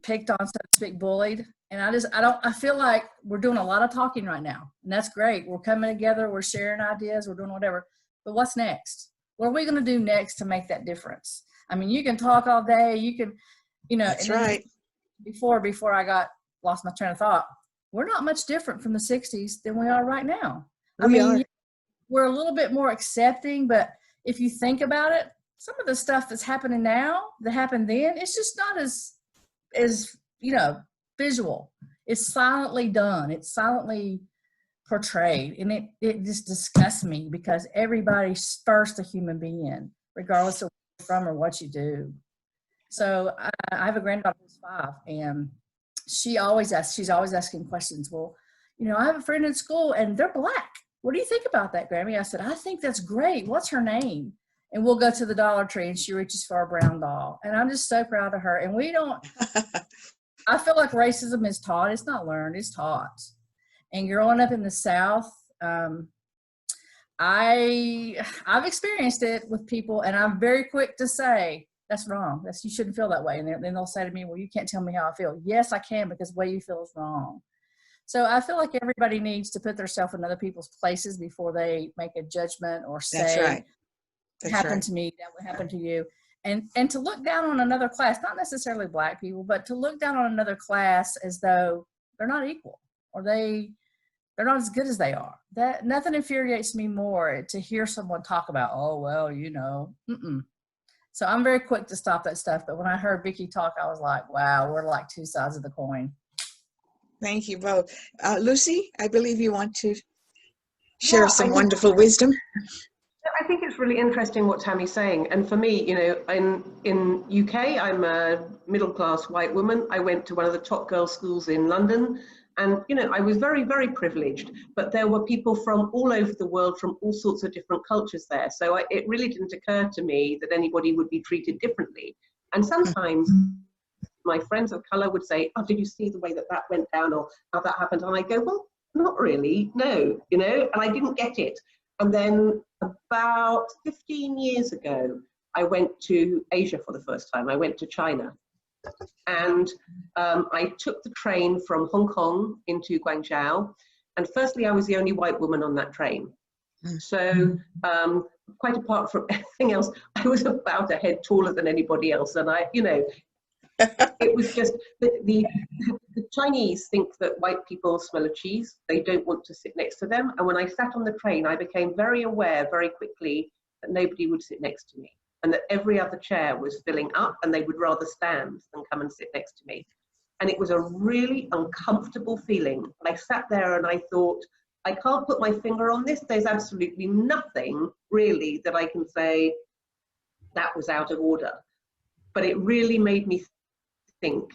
picked on, so to speak, bullied. And I feel like we're doing a lot of talking right now, and that's great. We're coming together, we're sharing ideas, we're doing whatever. But what's next? What are we going to do next to make that difference? I mean, you can talk all day, you can, you know. That's right. Before I lost my train of thought, we're not much different from the 60s than we are right now. We are. We're a little bit more accepting, but if you think about it, some of the stuff that's happening now that happened then, it's just not as you know, visual. It's silently done. It's silently portrayed. And it just disgusts me because everybody's first a human being, regardless of where you're from or what you do. So I have a granddaughter who's 5, and she's always asking questions. Well, you know, I have a friend in school and they're Black. What do you think about that, Grammy? I said, I think that's great. What's her name? And we'll go to the Dollar Tree and she reaches for a brown doll. And I'm just so proud of her. And we don't, I feel like racism is taught. It's not learned, it's taught. And growing up in the South, I've experienced it with people, and I'm very quick to say, that's wrong. You shouldn't feel that way. And then they'll say to me, well, you can't tell me how I feel. Yes, I can, because the way you feel is wrong. So I feel like everybody needs to put themselves in other people's places before they make a judgment or say, That's right. It happened to me, that would happen to you. And to look down on another class, not necessarily Black people, but to look down on another class as though they're not equal or they're not as good as they are. That nothing infuriates me more to hear someone talk about, oh, well, you know, So I'm very quick to stop that stuff. But when I heard Vicki talk, I was like, wow, we're like two sides of the coin. Thank you both. Lucy, I believe you want to share some wonderful wisdom. I think it's really interesting what Tammy's saying. And for me, you know, in UK, I'm a middle-class white woman. I went to one of the top girls' schools in London. And, you know, I was very, very privileged. But there were people from all over the world, from all sorts of different cultures there. So it really didn't occur to me that anybody would be treated differently. And sometimes my friends of color would say, oh, did you see the way that went down or how that happened? And I go, well, not really, no, you know, and I didn't get it. And then about 15 years ago, I went to Asia for the first time. I went to China. And I took the train from Hong Kong into Guangzhou. And firstly, I was the only white woman on that train. So quite apart from everything else, I was about a head taller than anybody else. And you know, it was just the Chinese think that white people smell of cheese. They don't want to sit next to them. And when I sat on the train, I became very aware very quickly that nobody would sit next to me and that every other chair was filling up and they would rather stand than come and sit next to me. And it was a really uncomfortable feeling. I sat there and I thought, I can't put my finger on this. There's absolutely nothing really that I can say that was out of order. But it really made me think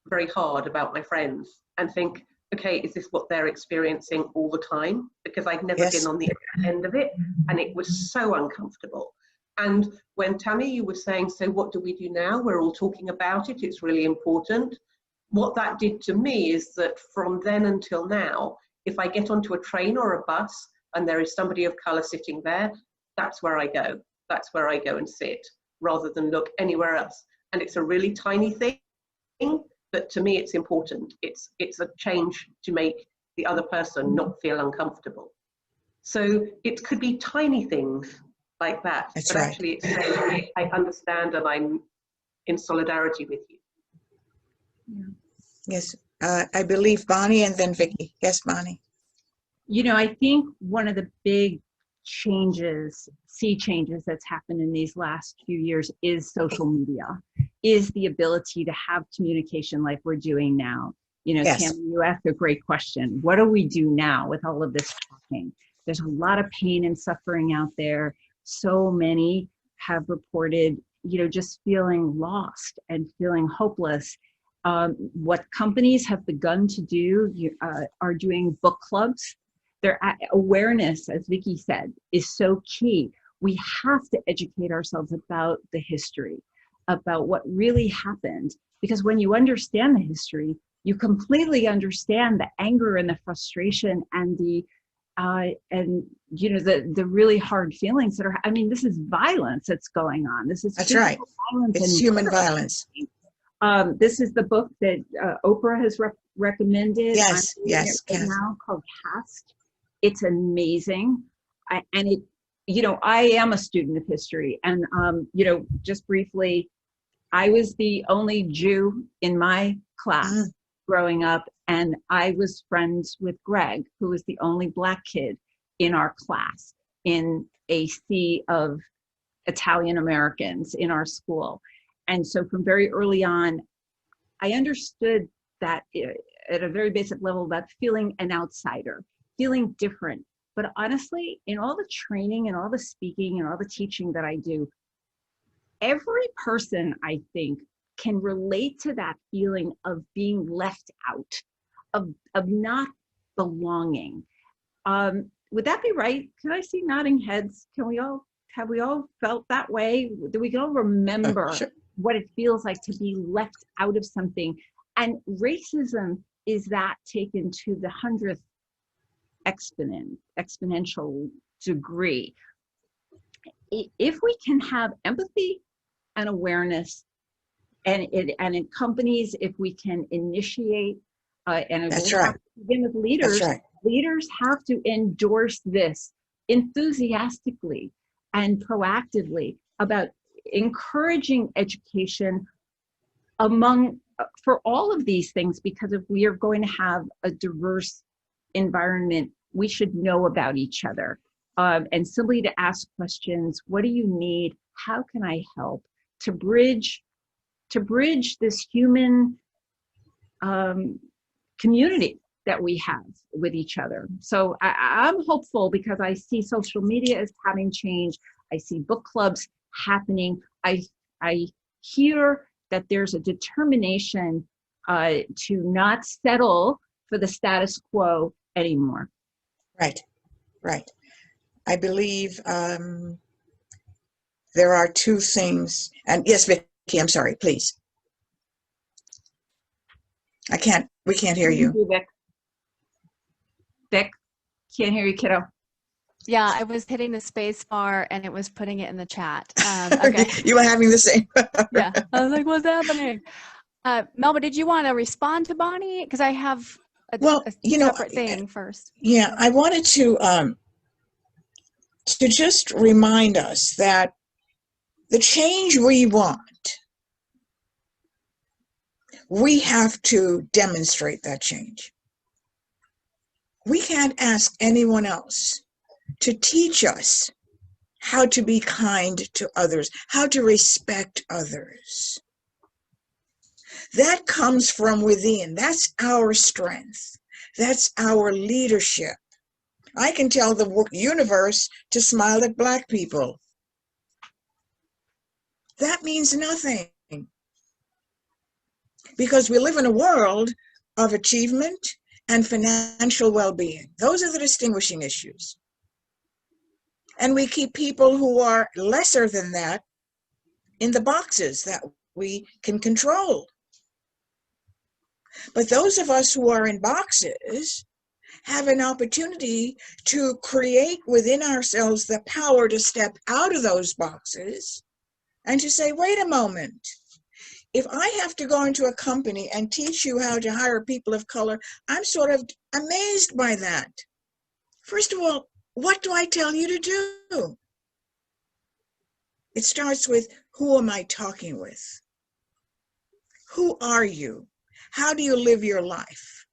very hard about my friends and think, okay, is this what they're experiencing all the time? Because I'd never been on the end of it, and it was so uncomfortable. And when Tammy, you were saying, so what do we do now? We're all talking about it. It's really important. What that did to me is that from then until now, if I get onto a train or a bus and there is somebody of color sitting there, that's where I go. That's where I go and sit, rather than look anywhere else. And it's a really tiny thing, but to me it's important. It's a change to make the other person not feel uncomfortable. So it could be tiny things like that. That's but right. Actually it's saying, I understand and I'm in solidarity with you. Yes, I believe Bonnie and then Vicki. Yes, Bonnie. You know, I think one of the big changes, sea changes that's happened in these last few years is social media, is the ability to have communication like we're doing now. You know, Yes. Tammy, you asked a great question. What do we do now with all of this talking? There's a lot of pain and suffering out there. So many have reported, you know, just feeling lost and feeling hopeless. What companies have begun to do are doing book clubs. Their awareness, as Vicki said, is so key. We have to educate ourselves about the history, about what really happened, because when you understand the history, you completely understand the anger and the frustration and the you know, the really hard feelings that are. I mean, this is violence that's going on. This is That's right. Violence It's and human murder. violence. This is the book that Oprah has recommended. Yes, I'm reading yes, it right Cass. now, called Cast. It's amazing, and it. You know, I am a student of history, and you know, just briefly, I was the only Jew in my class growing up, and I was friends with Greg, who was the only Black kid in our class in a sea of Italian Americans in our school. And so from very early on, I understood that at a very basic level, that feeling an outsider, feeling different. But honestly, in all the training and all the speaking and all the teaching that I do, every person, I think, can relate to that feeling of being left out, of not belonging. Would that be right? Can I see nodding heads? Have we all felt that way? Do we all remember Sure. what it feels like to be left out of something? And racism is that taken to the 100th exponential degree. If we can have empathy and awareness, and in companies, if we can initiate, and it That's will right. have to begin with leaders. That's right. Leaders have to endorse this enthusiastically and proactively about encouraging education for all of these things, because if we are going to have a diverse environment, we should know about each other, and simply to ask questions. What do you need? How can I help? To bridge this human community that we have with each other. So I'm hopeful, because I see social media as having changed. I see book clubs happening. I hear that there's a determination to not settle for the status quo anymore. Right, right. I believe there are two things. And yes, Vicki, I'm sorry, please. We can't hear you. Vic, can't hear you, kiddo. Yeah, I was hitting the space bar and it was putting it in the chat. Okay. You were having the same. Yeah, I was like, what's happening? Melba, did you want to respond to Bonnie? Because I have a separate thing first. Yeah, I wanted to just remind us that the change we want, we have to demonstrate that change. We can't ask anyone else to teach us how to be kind to others, how to respect others. That comes from within. That's our strength. That's our leadership. I can tell the universe to smile at Black people. That means nothing, because we live in a world of achievement and financial well-being. Those are the distinguishing issues. And we keep people who are lesser than that in the boxes that we can control. But those of us who are in boxes have an opportunity to create within ourselves the power to step out of those boxes and to say, wait a moment, if I have to go into a company and teach you how to hire people of color, I'm sort of amazed by that. First of all, what do I tell you to do? It starts with, who am I talking with? Who are you? How do you live your life?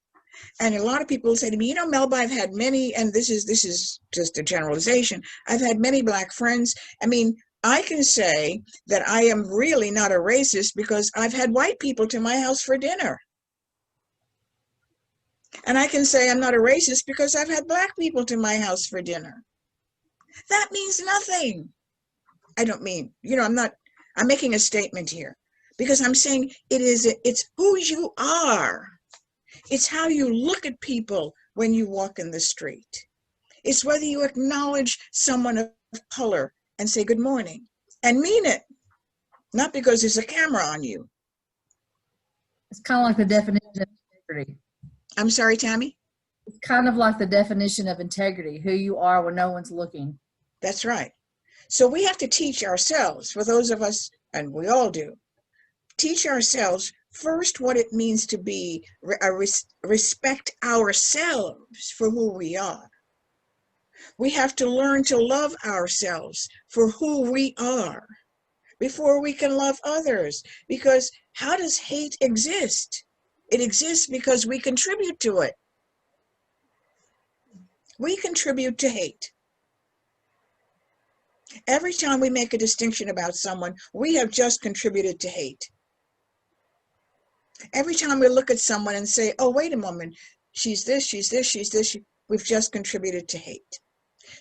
And a lot of people say to me, you know, Melba, I've had many, and this is just a generalization, I've had many Black friends. I mean, I can say that I am really not a racist because I've had white people to my house for dinner. And I can say I'm not a racist because I've had Black people to my house for dinner. That means nothing. I don't mean, you know, I'm making a statement here because I'm saying it's who you are. It's how you look at people when you walk in the street. It's whether you acknowledge someone of color and say good morning and mean it, not because there's a camera on you. It's kind of like the definition of integrity. I'm sorry, Tammy? It's kind of like the definition of integrity, who you are when no one's looking. That's right. So we have to teach ourselves, for those of us, and we all do, teach ourselves first what it means to be, respect ourselves for who we are. We have to learn to love ourselves for who we are before we can love others. Because how does hate exist? It exists because we contribute to it. We contribute to hate. Every time we make a distinction about someone, we have just contributed to hate. Every time we look at someone and say, oh, wait a moment, she's this, she's this, she's this, we've just contributed to hate.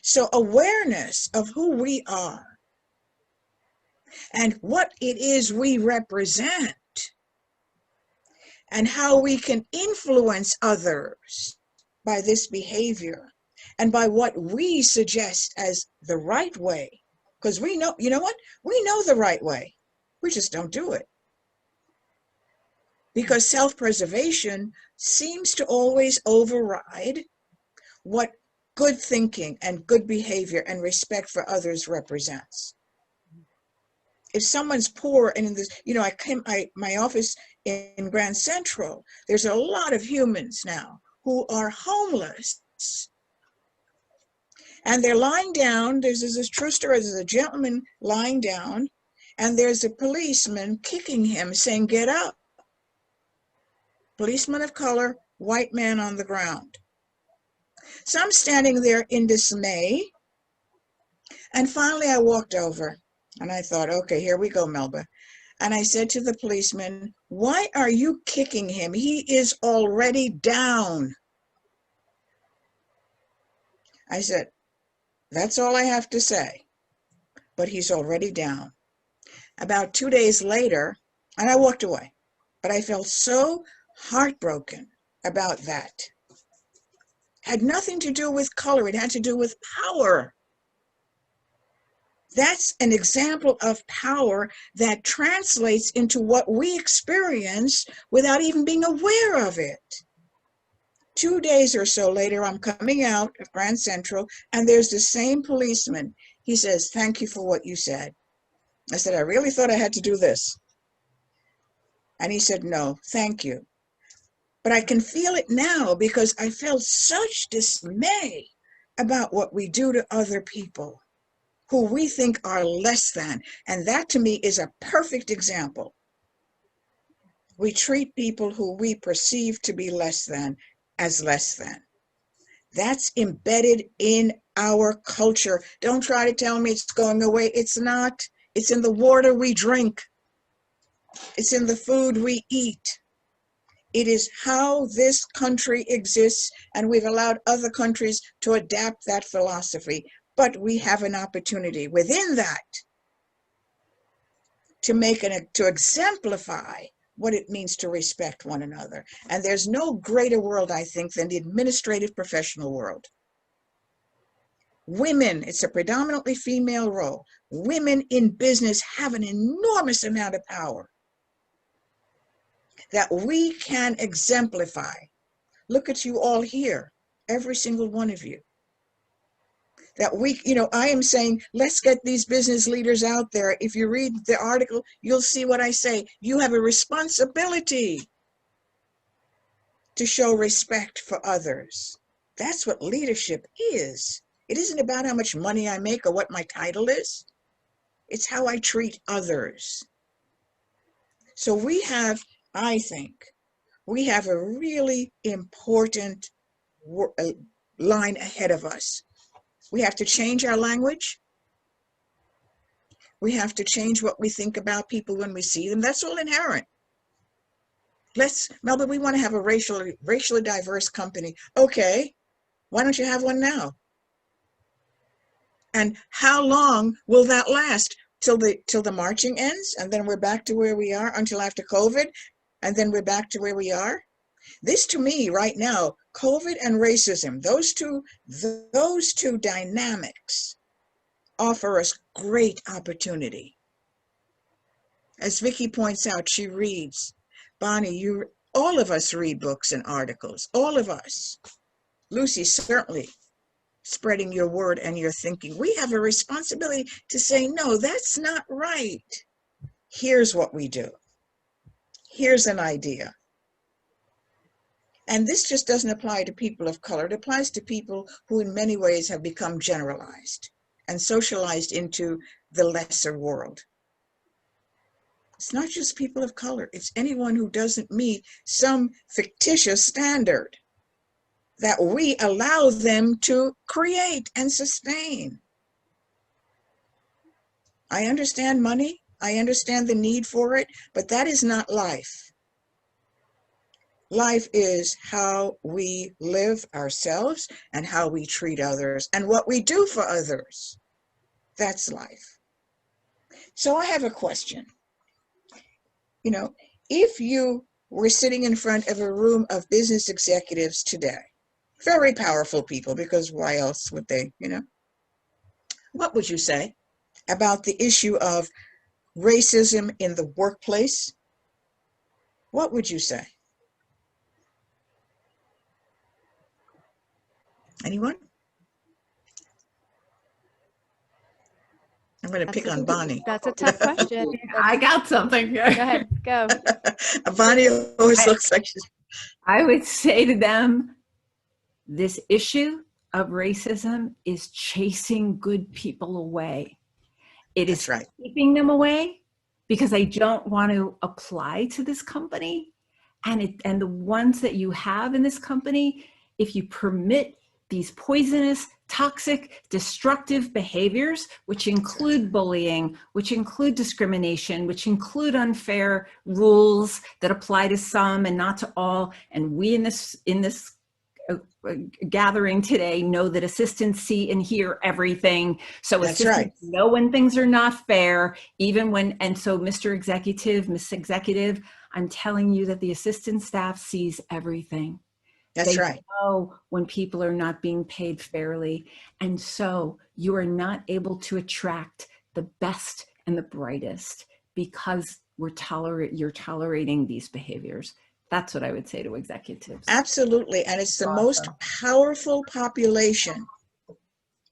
So awareness of who we are and what it is we represent and how we can influence others by this behavior and by what we suggest as the right way. Because we know, you know what? We know the right way. We just don't do it. Because self-preservation seems to always override what good thinking and good behavior and respect for others represents. If someone's poor and in this, you know, my office in Grand Central, there's a lot of humans now who are homeless. And they're lying down. There's this true story. There's a gentleman lying down, and there's a policeman kicking him, saying, get up. Policeman of color, white man on the ground. So I'm standing there in dismay. And finally I walked over and I thought, okay, here we go, Melba. And I said to the policeman, why are you kicking him? He is already down. I said, that's all I have to say, but he's already down. About 2 days later, and I walked away, but I felt so heartbroken about that. Had nothing to do with color, it had to do with power. That's an example of power that translates into what we experience without even being aware of it. 2 days or so later, I'm coming out of Grand Central, and there's the same policeman. He says, thank you for what you said. I said, I really thought I had to do this. And he said, no, thank you. But I can feel it now because I felt such dismay about what we do to other people who we think are less than. And that to me is a perfect example. We treat people who we perceive to be less than as less than. That's embedded in our culture. Don't try to tell me it's going away. It's not. It's in the water we drink. It's in the food we eat. It is how this country exists, and we've allowed other countries to adapt that philosophy. But we have an opportunity within that to exemplify what it means to respect one another. And there's no greater world, I think, than the administrative professional world. Women, it's a predominantly female role. Women in business have an enormous amount of power that we can exemplify. Look at you all here, every single one of you. That we, I am saying, let's get these business leaders out there. If you read the article, you'll see what I say. You have a responsibility to show respect for others. That's what leadership is. It isn't about how much money I make or what my title is. It's how I treat others. So we have, I think, we have a really important line ahead of us. We have to change our language. We have to change what we think about people when we see them. That's all inherent. Melba, we want to have a racially diverse company. Okay, why don't you have one now? And how long will that last? Till the marching ends, and then we're back to where we are until after COVID, and then we're back to where we are? This, to me, right now, COVID and racism, those two dynamics offer us great opportunity. As Vicki points out, she reads. Bonnie, all of us read books and articles, all of us. Lucy, certainly spreading your word and your thinking. We have a responsibility to say, no, that's not right. Here's what we do. Here's an idea. And this just doesn't apply to people of color. It applies to people who in many ways have become generalized and socialized into the lesser world. It's not just people of color. It's anyone who doesn't meet some fictitious standard that we allow them to create and sustain. I understand money. I understand the need for it, but that is not life. Life is how we live ourselves and how we treat others and what we do for others. That's life. So I have a question. If you were sitting in front of a room of business executives today, very powerful people, because why else would they, what would you say about the issue of racism in the workplace? What would you say? Anyone? I'm going to pick on Bonnie. That's a tough question. I got something. Go ahead, go. Bonnie always looks like she's... I would say to them, this issue of racism is chasing good people away. It is right. Keeping them away because I don't want to apply to this company. And the ones that you have in this company, if you permit these poisonous, toxic, destructive behaviors, which include bullying, which include discrimination, which include unfair rules that apply to some and not to all. And we in this gathering today know that assistants see and hear everything. So that's assistants right. know when things are not fair, even when, and so Mr. Executive, Miss Executive, I'm telling you that the assistant staff sees everything. That's they right. know when people are not being paid fairly. And so you are not able to attract the best and the brightest because you're tolerating these behaviors. That's what I would say to executives. Absolutely. And it's the most powerful population.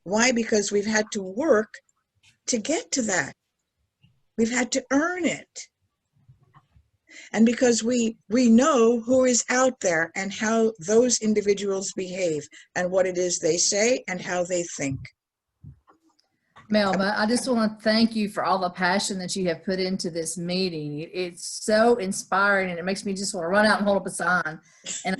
Why? Because we've had to work to get to that. We've had to earn it. And because we know who is out there and how those individuals behave and what it is they say and how they think. Melba, I just want to thank you for all the passion that you have put into this meeting. It's so inspiring and it makes me just want to run out and hold up a sign. And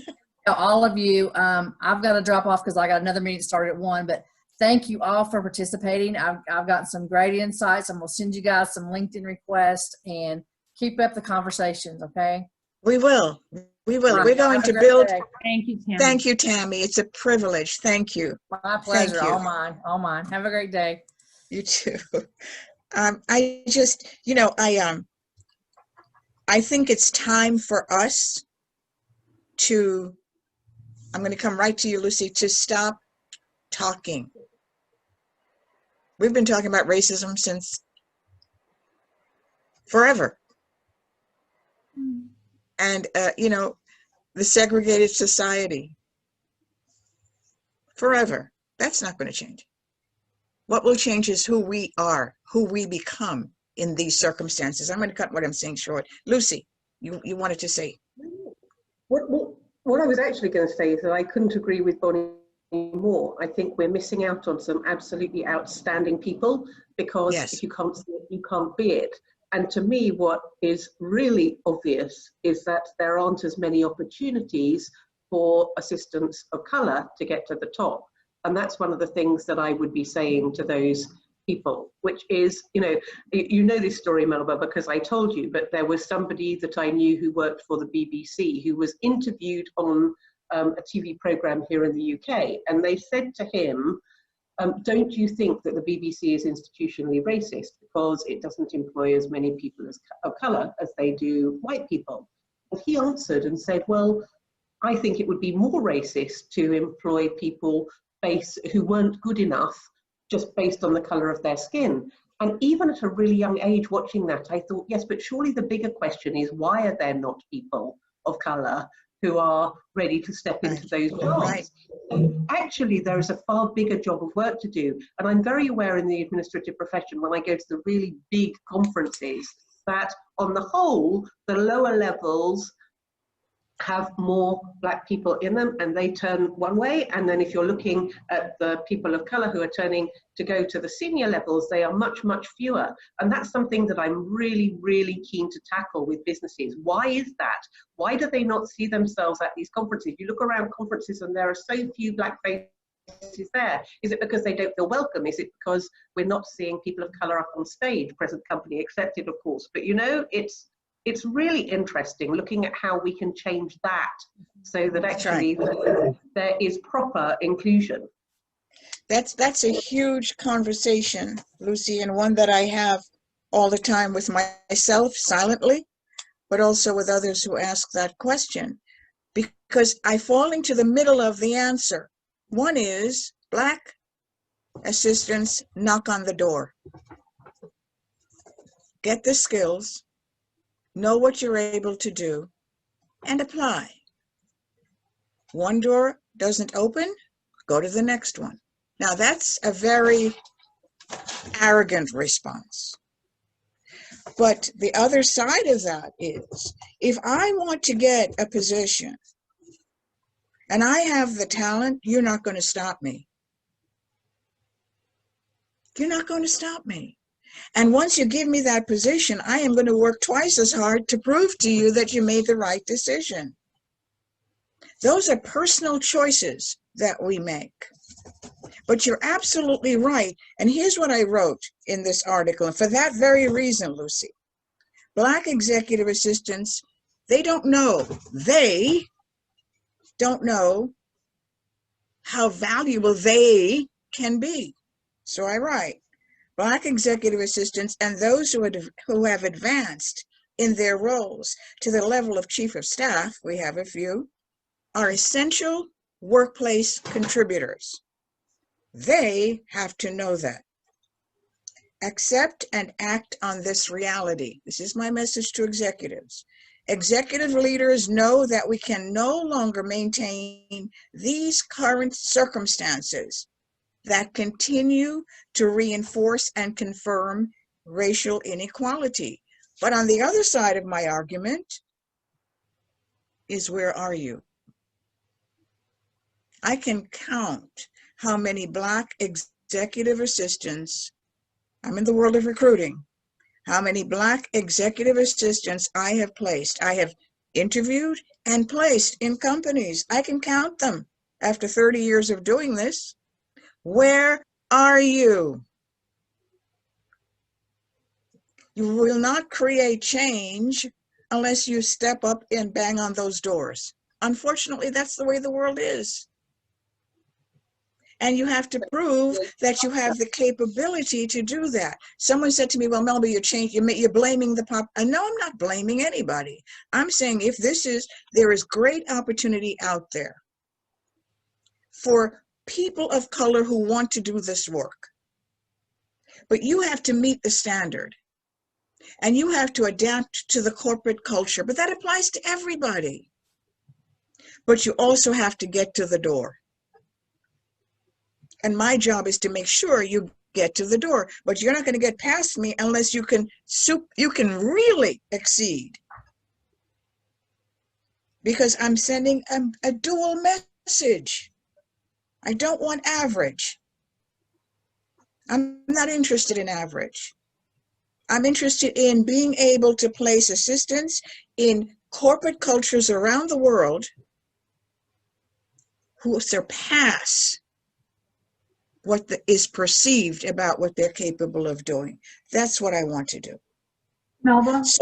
all of you, I've got to drop off because I got another meeting started at 1, but thank you all for participating. I've gotten some great insights. I'm going to send you guys some LinkedIn requests and keep up the conversations, okay? We will. We will. We're going Have a to great build. day. Thank you, Tammy. Thank you, Tammy. It's a privilege. Thank you. My pleasure. you. All mine. All mine. Have a great day. You too. I just, I think it's time for us to, I'm going to come right to you, Lucy, to stop talking. We've been talking about racism since forever. And, the segregated society, forever. That's not going to change. What will change is who we are, who we become in these circumstances. I'm going to cut what I'm saying short. Lucy, you wanted to say. What I was actually going to say is that I couldn't agree with Bonnie more. I think we're missing out on some absolutely outstanding people because Yes. if you can't see it, you can't be it. And to me, what is really obvious is that there aren't as many opportunities for assistants of colour to get to the top. And that's one of the things that I would be saying to those people, which is, you know this story, Melba, because I told you, but there was somebody that I knew who worked for the BBC who was interviewed on a TV programme here in the UK. And they said to him, don't you think that the BBC is institutionally racist because it doesn't employ as many people of colour as they do white people? And he answered and said, well, I think it would be more racist to employ people who weren't good enough just based on the colour of their skin. And even at a really young age watching that, I thought, yes, but surely the bigger question is, why are there not people of colour who are ready to step into those jobs? Right. Actually, there is a far bigger job of work to do. And I'm very aware in the administrative profession, when I go to the really big conferences, that on the whole, the lower levels have more black people in them and they turn one way. And then if you're looking at the people of colour who are turning to go to the senior levels, they are much, much fewer. And that's something that I'm really, really keen to tackle with businesses. Why is that? Why do they not see themselves at these conferences? You look around conferences and there are so few black faces there. Is it because they don't feel welcome? Is it because we're not seeing people of colour up on stage, present company accepted, of course? But it's really interesting looking at how we can change that so that actually there is proper inclusion. That's a huge conversation, Lucy, and one that I have all the time with myself silently, but also with others who ask that question, because I fall into the middle of the answer. One is black assistants knock on the door. Get the skills, know what you're able to do, and apply. One door doesn't open, go to the next one. Now that's a very arrogant response. But the other side of that is, if I want to get a position and I have the talent, you're not going to stop me. You're not going to stop me. And once you give me that position, I am going to work twice as hard to prove to you that you made the right decision. Those are personal choices that we make. But you're absolutely right. And here's what I wrote in this article. And for that very reason, Lucy, black executive assistants, they don't know how valuable they can be. So I write, black executive assistants and those who have advanced in their roles to the level of chief of staff, we have a few, are essential workplace contributors. They have to know that. Accept and act on this reality. This is my message to executives. Executive leaders know that we can no longer maintain these current circumstances that continue to reinforce and confirm racial inequality. But on the other side of my argument is, where are you? I can count how many black executive assistants, I'm in the world of recruiting, how many black executive assistants I have placed. I have interviewed and placed in companies. I can count them after 30 years of doing this. Where are you? You will not create change unless you step up and bang on those doors. Unfortunately, that's the way the world is. And you have to prove that you have the capability to do that. Someone said to me, well, Melba, you're blaming the pop. No, I'm not blaming anybody. I'm saying there is great opportunity out there for people of color who want to do this work. But you have to meet the standard. And you have to adapt to the corporate culture. But that applies to everybody. But you also have to get to the door. And my job is to make sure you get to the door, but you're not going to get past me unless you can really exceed. Because I'm sending a dual message. I don't want average. I'm not interested in average. I'm interested in being able to place assistance in corporate cultures around the world who surpass what is perceived about what they're capable of doing. That's what I want to do. Melba? So,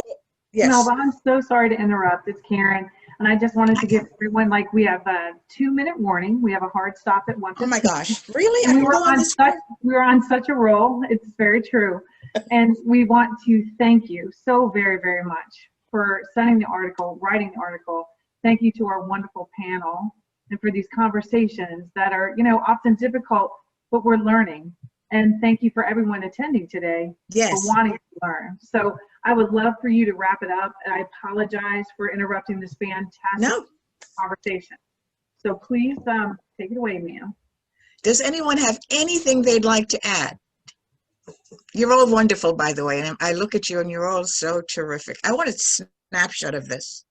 yes. Melba, I'm so sorry to interrupt. It's Karen. And I just wanted to give everyone, we have a 2-minute warning. We have a hard stop at 1:15. Oh my gosh, really? And we were on such a roll. It's very true. And we want to thank you so very, very much for sending the article, writing the article. Thank you to our wonderful panel and for these conversations that are, often difficult, but we're learning. And thank you for everyone attending today for wanting to learn. So I would love for you to wrap it up. And I apologize for interrupting this fantastic conversation. So please take it away, ma'am. Does anyone have anything they'd like to add? You're all wonderful, by the way. And I look at you and you're all so terrific. I want a snapshot of this.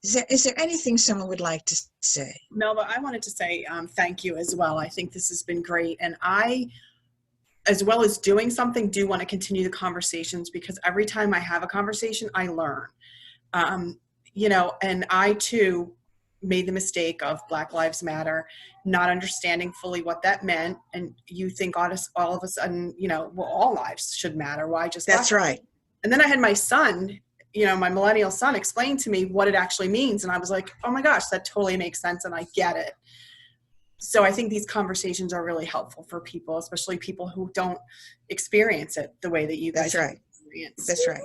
Is there anything someone would like to say? Melba, I wanted to say thank you as well. I think this has been great. And I, as well as doing something, do want to continue the conversations, because every time I have a conversation, I learn. And I too made the mistake of Black Lives Matter, not understanding fully what that meant. And you think all of a sudden, all lives should matter. Why just Black? That's right. And then I had my son, my millennial son, explain to me what it actually means. And I was like, oh my gosh, that totally makes sense. And I get it. So I think these conversations are really helpful for people, especially people who don't experience it the way that you guys experience. That's right.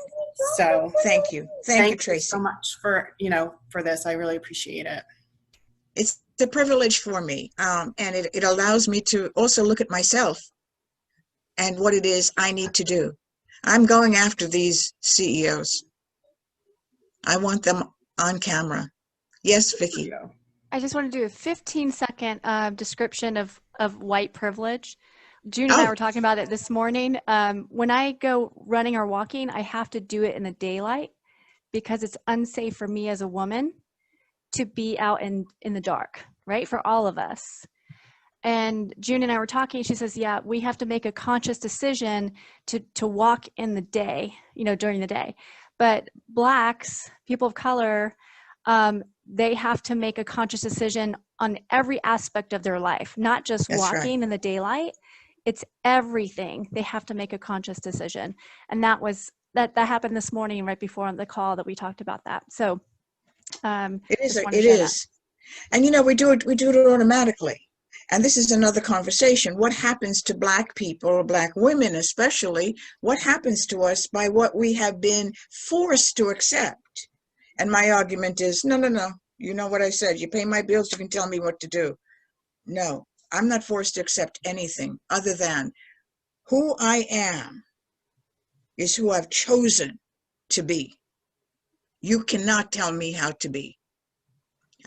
So thank you. Thank you, Tracy, so much for this. I really appreciate it. It's a privilege for me. And it allows me to also look at myself and what it is I need to do. I'm going after these CEOs. I want them on camera. Yes, Vicki. I just want to do a 15-second description of white privilege. June and I were talking about it this morning. When I go running or walking, I have to do it in the daylight because it's unsafe for me as a woman to be out in the dark, right? For all of us. And June and I were talking, she says, yeah, we have to make a conscious decision to walk in the day, during the day. But Blacks, people of color, they have to make a conscious decision on every aspect of their life, not just walking in the daylight. It's everything. They have to make a conscious decision. And that happened this morning right before the call that we talked about that. So it is. And we do it automatically. And this is another conversation. What happens to Black people, or Black women especially, what happens to us by what we have been forced to accept? And my argument is, no. You know what I said. You pay my bills, you can tell me what to do. No, I'm not forced to accept anything other than who I am is who I've chosen to be. You cannot tell me how to be.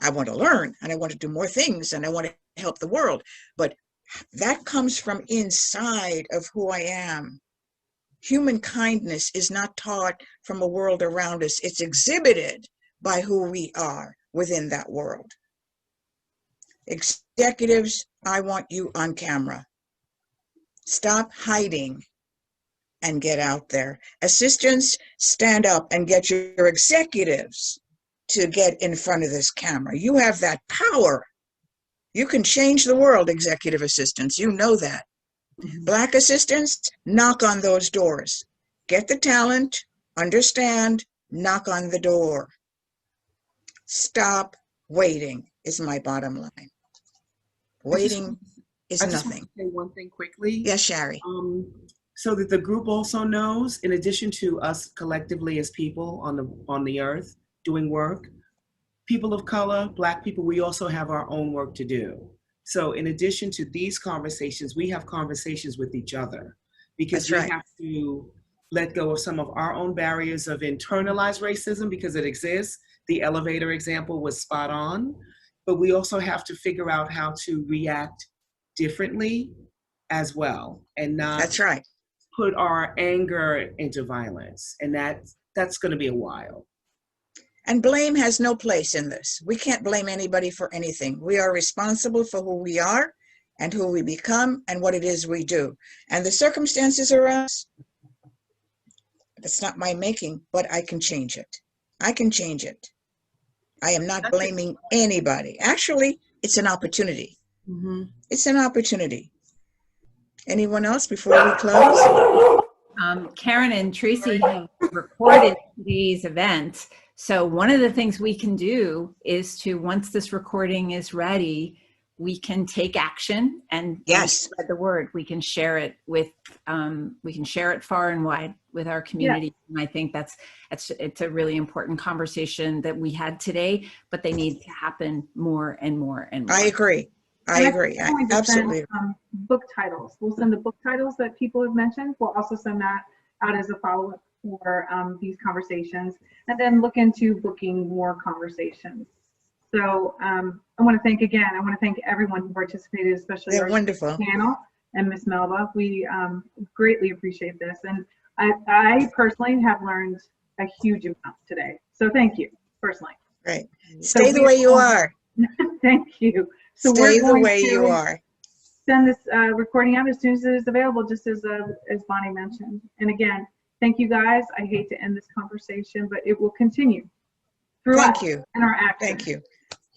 I want to learn, and I want to do more things, and I want to help the world, but that comes from inside of who I am. Human kindness is not taught from a world around us. It's exhibited by who we are within that world. Executives, I want you on camera. Stop hiding and get out there. Assistants, stand up and get your executives to get in front of this camera. You have that power. You can change the world, executive assistants. You know that. Mm-hmm. Black assistants, knock on those doors. Get the talent, understand, knock on the door. Stop waiting is my bottom line. Waiting is I just nothing. want to say one thing quickly. Yes, Shari. So that the group also knows, in addition to us collectively as people on the earth doing work, people of color, Black people, we also have our own work to do. So in addition to these conversations, we have conversations with each other, because That's right. we have to let go of some of our own barriers of internalized racism, because it exists. The elevator example was spot on, but we also have to figure out how to react differently as well, and not That's right. put our anger into violence. And that's going to be a while. And blame has no place in this. We can't blame anybody for anything. We are responsible for who we are and who we become and what it is we do. And the circumstances around us, that's not my making, but I can change it. I can change it. I am not blaming anybody. Actually, it's an opportunity. Mm-hmm. It's an opportunity. Anyone else before we close? Karen and Tracy have recorded today's event. So one of the things we can do is to, once this recording is ready, we can take action and Yes, spread the word. We can share it with, we can share it far and wide with our community. And I think it's a really important conversation that we had today, but they need to happen more and more and more. I agree. I agree. I absolutely. Book titles. We'll send the book titles that people have mentioned. We'll also send that out as a follow-up for these conversations, and then look into booking more conversations. So I want to thank everyone who participated, especially They're our wonderful. panel and Miss Melba. We greatly appreciate this. And I personally have learned a huge amount today. So thank you, personally. Right. Stay the way you are. Thank you. So Stay we're the going way you to are. send this recording out as soon as it is available, just as Bonnie mentioned. And again, thank you guys. I hate to end this conversation, but it will continue through Thank us you. and our actions. Thank you.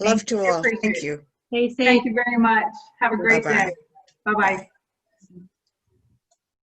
Love to all. Thank you. Thank you very much. Have a great Bye-bye. day. Bye-bye.